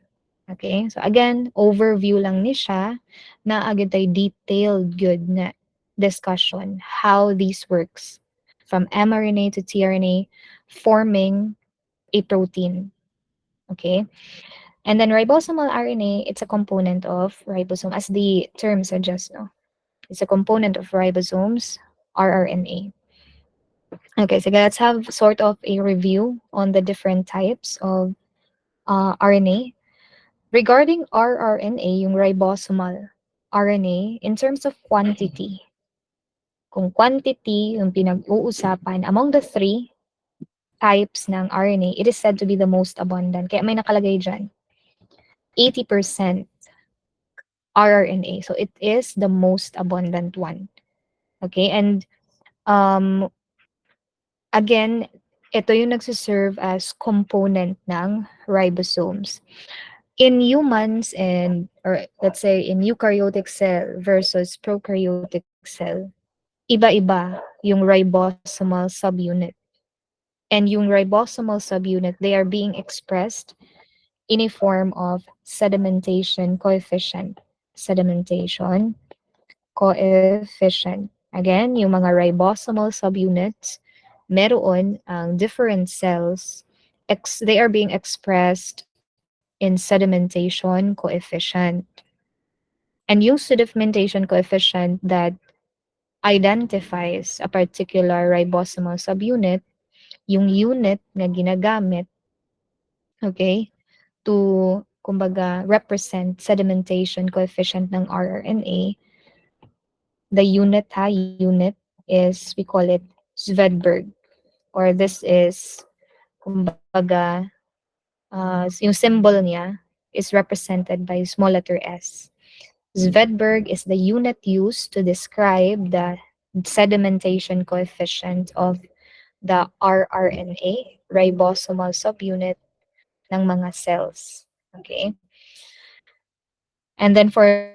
Okay? So again, overview lang ni siya na agad tayo detailed good na discussion how this works from mRNA to tRNA forming a protein. Okay? And then ribosomal RNA, it's a component of ribosome as the term suggests, no? It's a component of ribosomes, rRNA. Okay, so let's have sort of a review on the different types of RNA. Regarding rRNA, yung ribosomal RNA, in terms of quantity, kung quantity yung pinag-uusapan, among the three types ng RNA, it is said to be the most abundant. Kaya may nakalagay dyan, 80% rRNA. So it is the most abundant one. Okay, and um, again, ito yung nagsiserve as component ng ribosomes. In humans and, or let's say in eukaryotic cell versus prokaryotic cell, iba-iba yung ribosomal subunit. And yung ribosomal subunit, they are being expressed in a form of sedimentation coefficient. Sedimentation coefficient. Again, yung mga ribosomal subunits, meron ang different cells, they are being expressed in sedimentation coefficient. And yung sedimentation coefficient that identifies a particular ribosomal subunit, yung unit na ginagamit, okay, to, kumbaga, represent sedimentation coefficient ng rRNA, the unit is, we call it Svedberg, or this is, kumbaga, yung symbol niya is represented by small letter S. Svedberg is the unit used to describe the sedimentation coefficient of the rRNA, ribosomal subunit ng mga cells. Okay? And then for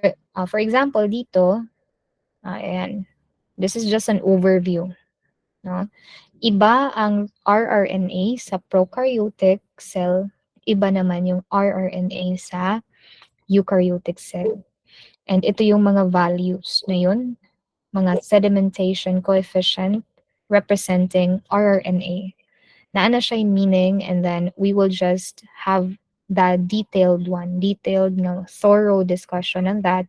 example, dito, ayan, this is just an overview. No? Iba ang rRNA sa prokaryotic cell, iba naman yung rRNA sa eukaryotic cell. And ito yung mga values na yun, mga sedimentation coefficient representing rRNA. Naana siya yung meaning, and then we will just have the detailed na thorough discussion on that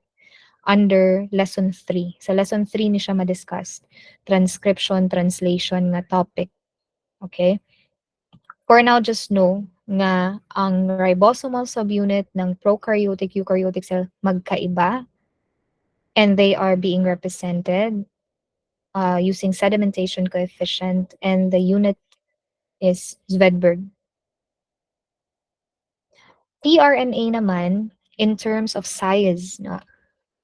under lesson 3. Sa lesson 3 ni siya ma-discuss. Transcription, translation nga topic. Okay? For now, just know nga ang ribosomal subunit ng prokaryotic, eukaryotic cell magkaiba, and they are being represented using sedimentation coefficient, and the unit is Svedberg. tRNA naman in terms of size, no?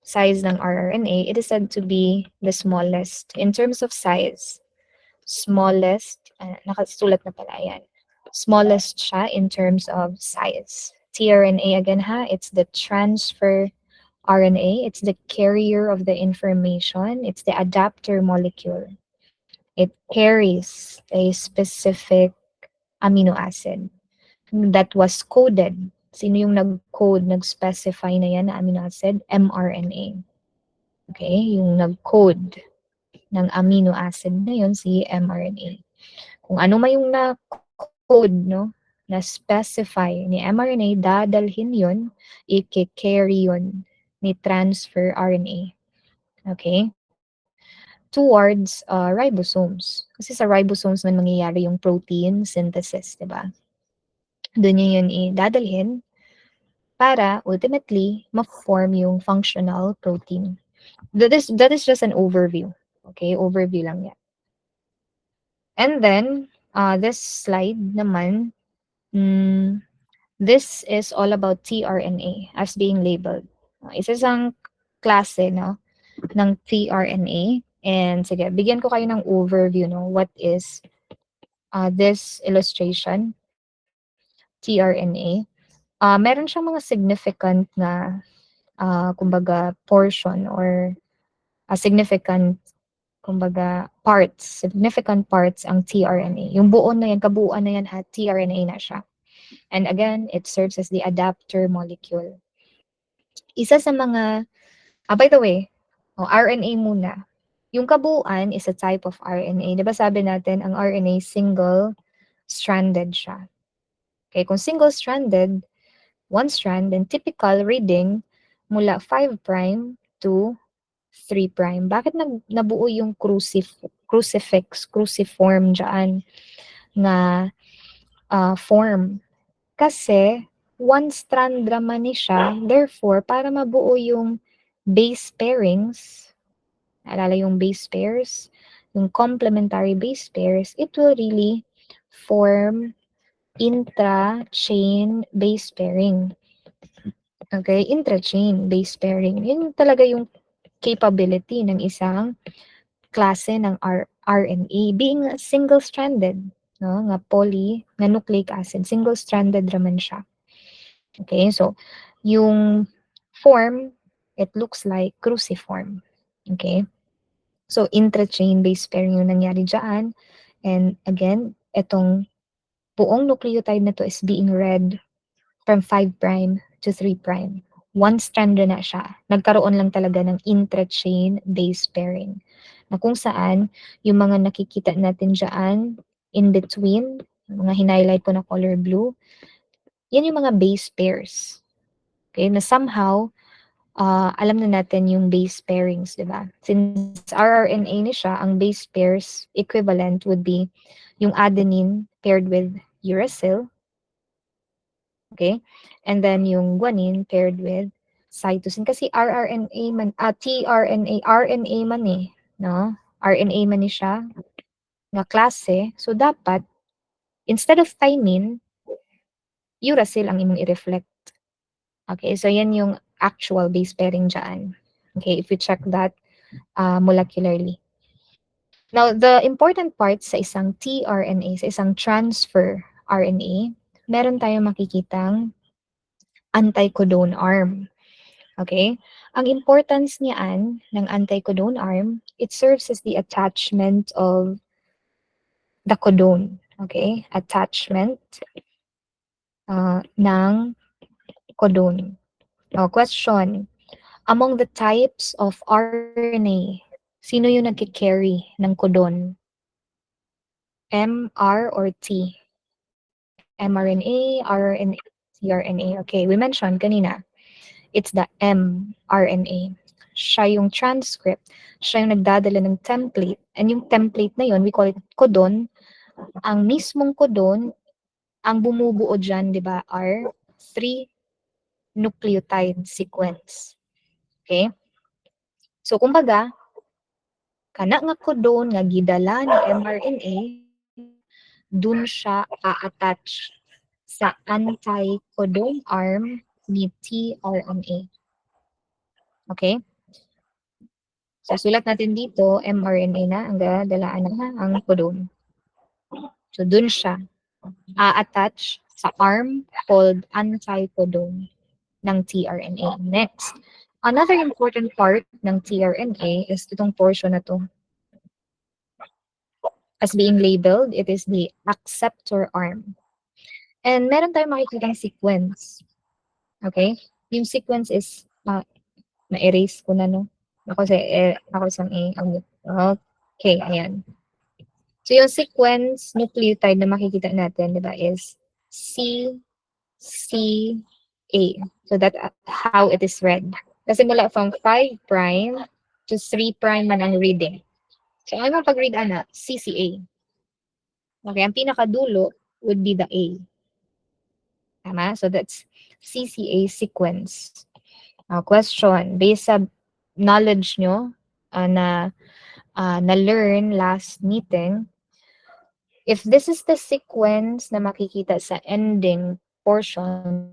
Size ng rRNA, it is said to be the smallest. In terms of size, smallest, nakasulat na pala yan. Smallest siya in terms of size. tRNA again ha, it's the transfer RNA, it's the carrier of the information, it's the adapter molecule. It carries a specific amino acid that was coded. Sino yung nag-code, nag-specify na yan na amino acid? mRNA. Okay, yung nag-code ng amino acid na yun, si mRNA. Kung ano man yung na-code, no, na-specify ni mRNA, dadalhin yun, i-carry yun ni transfer RNA. Okay? Towards ribosomes. Kasi sa ribosomes man mangyayari yung protein synthesis, di ba? Doon yun idadalhin para ultimately ma-form yung functional protein. That is just an overview. Okay, overview lang yan. And then, this slide naman, this is all about tRNA as being labeled. Isa isang klase, no, ng tRNA. And sige, bigyan ko kayo ng overview, no, what is this illustration, tRNA. Meron siyang mga significant na, kumbaga, portion or significant, kumbaga, significant parts ang tRNA. Yung buo na yan, kabuuan na yan, tRNA na siya. And again, it serves as the adapter molecule. Isa sa mga, by the way, RNA muna. Yung kabuuan is a type of RNA. Diba sabi natin, ang RNA single-stranded siya. Okay, kung single-stranded, one strand, then typical reading mula 5' to 3'. Bakit nabuo yung crucifix, cruciform dyan na form? Kasi one strand naman ni siya, therefore, para mabuo yung base pairings, alala yung base pairs, yung complementary base pairs, it will really form intra-chain base pairing. Okay, intra-chain base pairing. Yun talaga yung capability ng isang klase ng RNA being single-stranded, no? Nga nga nucleic acid, single-stranded naman siya. Okay, so yung form, it looks like cruciform. Okay, so intra-chain base pairing yung nangyari dyan. And again, itong buong nucleotide na to is being read from 5' to 3'. One strand na siya. Nagkaroon lang talaga ng intra-chain base pairing. Na kung saan, yung mga nakikita natin dyan, in between, mga hinighlight ko na color blue, yan yung mga base pairs. Okay, na somehow, alam na natin yung base pairings, di ba? Since rRNA ni siya, ang base pairs equivalent would be yung adenine paired with uracil, okay? And then yung guanine paired with cytosine. Kasi rRNA man, tRNA, RNA man eh, no? RNA man ni siya, nga klase. So, dapat, instead of thymine, uracil ang imong i-reflect. Okay, so yan yung actual base pairing dyan. Okay, if we check that molecularly. Now, the important part sa isang tRNA, sa isang transfer RNA, meron tayong makikitang anti-codon arm. Okay? Ang importance niyan ng anti-codon arm, it serves as the attachment of the codon. Okay? Attachment ng codon. Question. Among the types of RNA, sino yung nagkikarry ng codon? M, R, or T? mRNA, RNA, tRNA. Okay, we mentioned kanina, it's the mRNA. Siya yung transcript. Siya yung nagdadala ng template. And yung template na yun, we call it codon. Ang mismong codon, ang bumubuo dyan, di ba, are 3 nucleotide sequence. Okay? So, kumbaga, kana nga codon nga gidala ni mRNA, dun siya a-attach sa anti-codon arm ni tRNA. Okay? So, sulat natin dito, mRNA na ang gadalaan na ang codon. So, dun siya attach sa arm called anticodone ng tRNA. Next, another important part ng tRNA is itong portion na to. As being labeled, it is the acceptor arm. And meron tayong makikita sequence. Okay? Yung sequence is, na-erase ko na, no? Ako isang okay, ayan. So, yung sequence nucleotide na makikita natin, di ba, is C, C, A. So, that's how it is read. Kasi mula from 5 prime to 3 prime man ang reading. So, ano pag-read, CCA. Okay, ang pinakadulo would be the A. Tama? So, that's CCA sequence. Question, based sa knowledge nyo na-learn last meeting, if this is the sequence na makikita sa ending portion,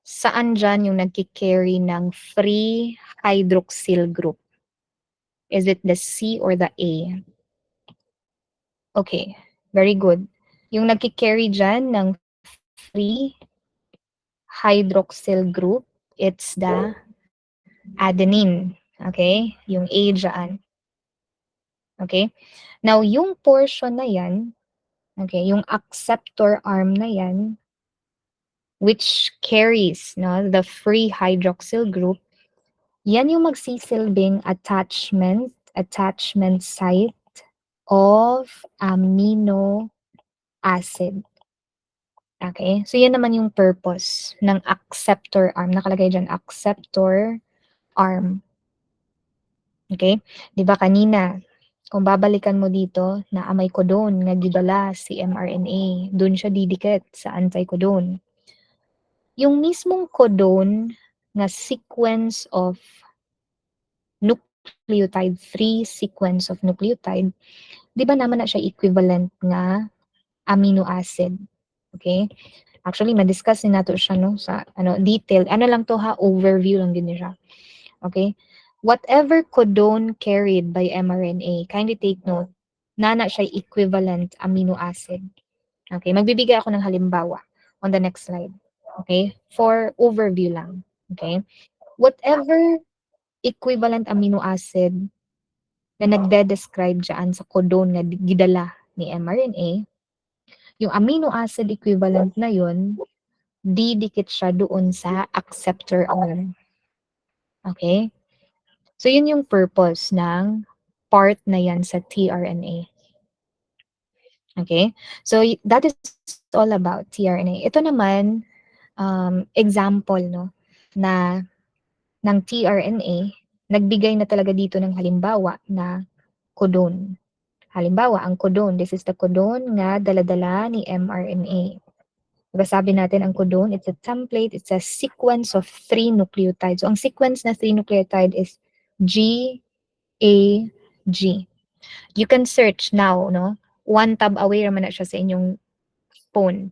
saan dyan yung nagkikarry ng free hydroxyl group? Is it the C or the A? Okay, very good. Yung nagkikarry dyan ng free hydroxyl group, it's the adenine. Okay? Yung A dyan. Okay? Now, yung portion na yan, okay, yung acceptor arm na yan, which carries the free hydroxyl group, yan yung magsisilbing attachment site of amino acid. Okay? So, yan naman yung purpose ng acceptor arm. Nakalagay dyan, acceptor arm. Okay? Di ba kanina, kung babalikan mo dito, na may codon nga gidala si mRNA, dun siya didikit sa anticodone. Yung mismong codon nga sequence of nucleotide, free sequence of nucleotide, di ba naman na siya equivalent nga amino acid? Okay? Actually, ma-discuss din nato siya sa detail. Ano lang to ha, overview lang din siya. Okay? Whatever codon carried by mRNA, kindly take note, nana siya equivalent amino acid. Okay? Magbibigay ako ng halimbawa on the next slide. Okay? For overview lang. Okay? Whatever equivalent amino acid na nagde-describe dyan sa codon nga gidala ni mRNA, yung amino acid equivalent na yun, didikit siya doon sa acceptor arm. Okay? So, yun yung purpose ng part na yan sa tRNA. Okay? So, that is all about tRNA. Ito naman, example, na ng tRNA, nagbigay na talaga dito ng halimbawa na codon. Halimbawa, ang codon, this is the codon nga daladala ni mRNA. Diba sabi natin ang codon, it's a template, it's a sequence of 3 nucleotides. So, ang sequence na 3 nucleotide is G, A, G. You can search now, One tab away naman na siya sa inyong phone.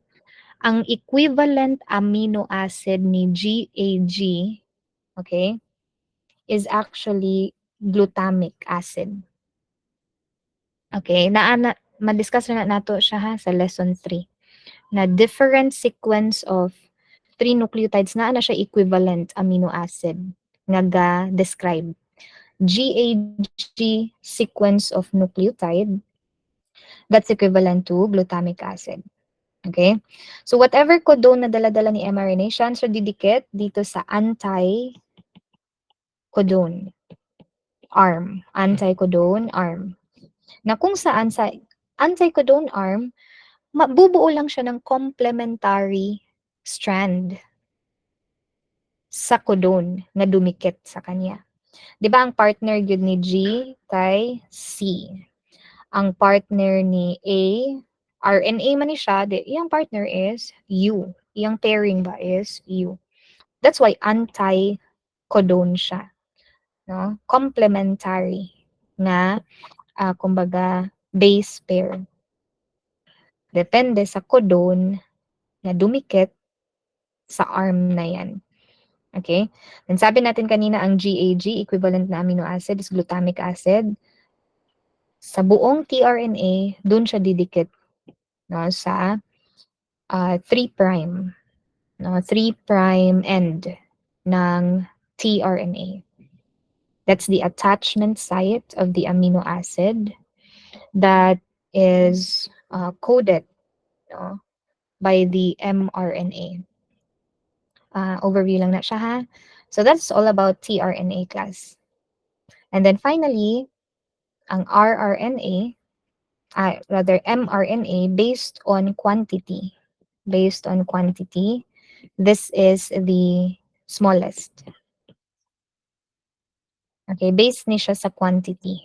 Ang equivalent amino acid ni GAG, okay, is actually glutamic acid. Okay, ma-discuss na nato siya ha sa lesson 3. Na different sequence of 3 nucleotides na siya equivalent amino acid nga ga-describe. GAG sequence of nucleotide, that's equivalent to glutamic acid. Okay? So whatever codon na dala-dala ni mRNA, siya didikit dito sa anticodone arm. Anticodone arm. Na kung saan sa anticodone arm, mabubuo lang siya ng complementary strand sa codon na dumikit sa kanya. 'Di ba ang partner gyud ni G kay C. Ang partner ni A, RNA man ni siya, iyang partner is U. Iyang pairing ba is U. That's why anti-codone siya. No? Complementary na, kumbaga, base pair. Depende sa codone na dumikit sa arm na yan. Okay? And sabi natin kanina, ang GAG, equivalent na amino acid, is glutamic acid. Sa buong tRNA, dun siya didikit, no, sa 3 prime, no, 3 prime end ng tRNA. That's the attachment site of the amino acid that is coded, no, by the mRNA. Overview lang na siya, ha. So that's all about tRNA, class. And then finally, ang rRNA, rather mRNA, based on quantity. Based on quantity, this is the smallest. Okay, based ni siya sa quantity.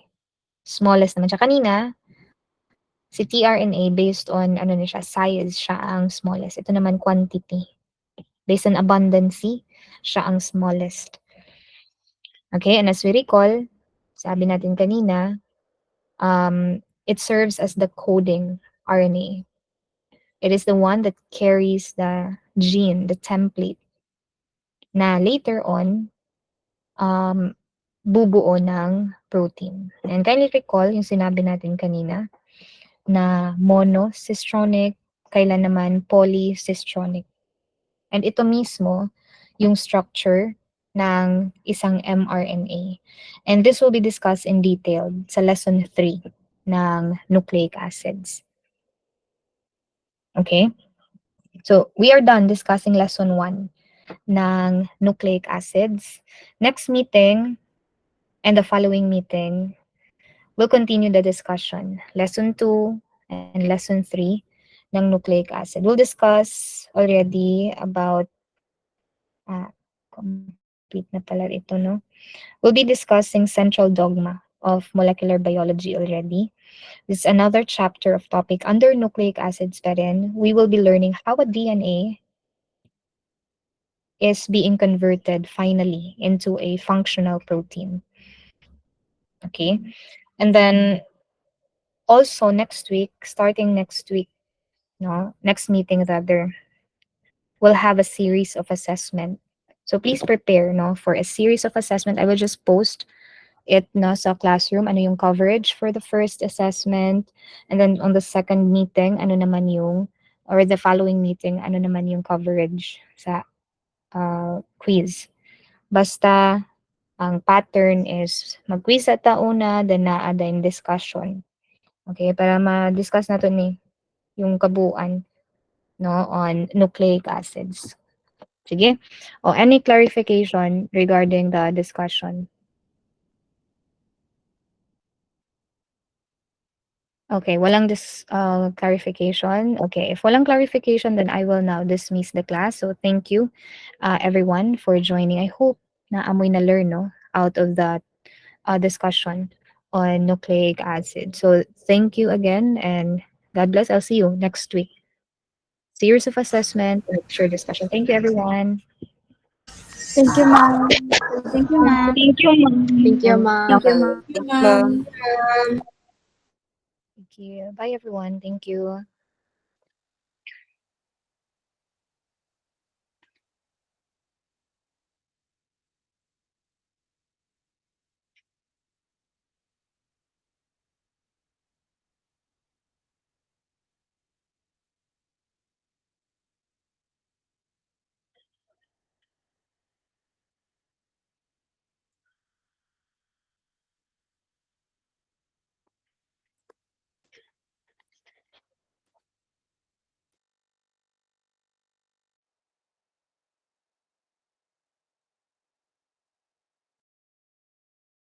Smallest naman siya. Kanina, si tRNA based on ano ni siya, size, siya ang smallest. Ito naman quantity. Based on abundancy, siya ang smallest. Okay, and as we recall, sabi natin kanina, it serves as the coding RNA. It is the one that carries the gene, the template, na later on, bubuo ng protein. And kindly recall yung sinabi natin kanina na monocistronic, kailan naman polycistronic. And ito mismo yung structure ng isang mRNA. And this will be discussed in detail sa lesson 3 ng nucleic acids. Okay? So, we are done discussing lesson 1 ng nucleic acids. Next meeting and the following meeting, we'll continue the discussion. Lesson 2 and lesson 3 ng nucleic acid. We'll discuss already about, complete na pala ito, no? We'll be discussing central dogma of molecular biology already. This is another chapter of topic under nucleic acids pa rin. We will be learning how a DNA is being converted finally into a functional protein. Okay? And then also next week, starting next week, no, next meeting rather, we'll have a series of assessment. So please prepare, no, for a series of assessment. I will just post it na sa classroom, ano yung coverage for the first assessment, and then on the second meeting, ano naman yung, or the following meeting, ano naman yung coverage sa quiz. Basta, ang pattern is mag-quiz at una, then naada yung discussion. Okay, para ma-discuss natin ni yung kabuuan, no, on nucleic acids. Sige. O, any clarification regarding the discussion? Okay, walang clarification. Okay, if walang clarification, then I will now dismiss the class. So thank you, everyone, for joining. I hope na amoy na learn, no, out of that discussion on nucleic acid. So thank you again, and God bless. I'll see you next week. Series of assessment, lecture discussion. Thank you, everyone. Thank you, ma'am. Thank you, ma'am. Thank you, ma'am. Thank you, ma'am. Thank you, ma'am. Thank you. Bye, everyone. Thank you.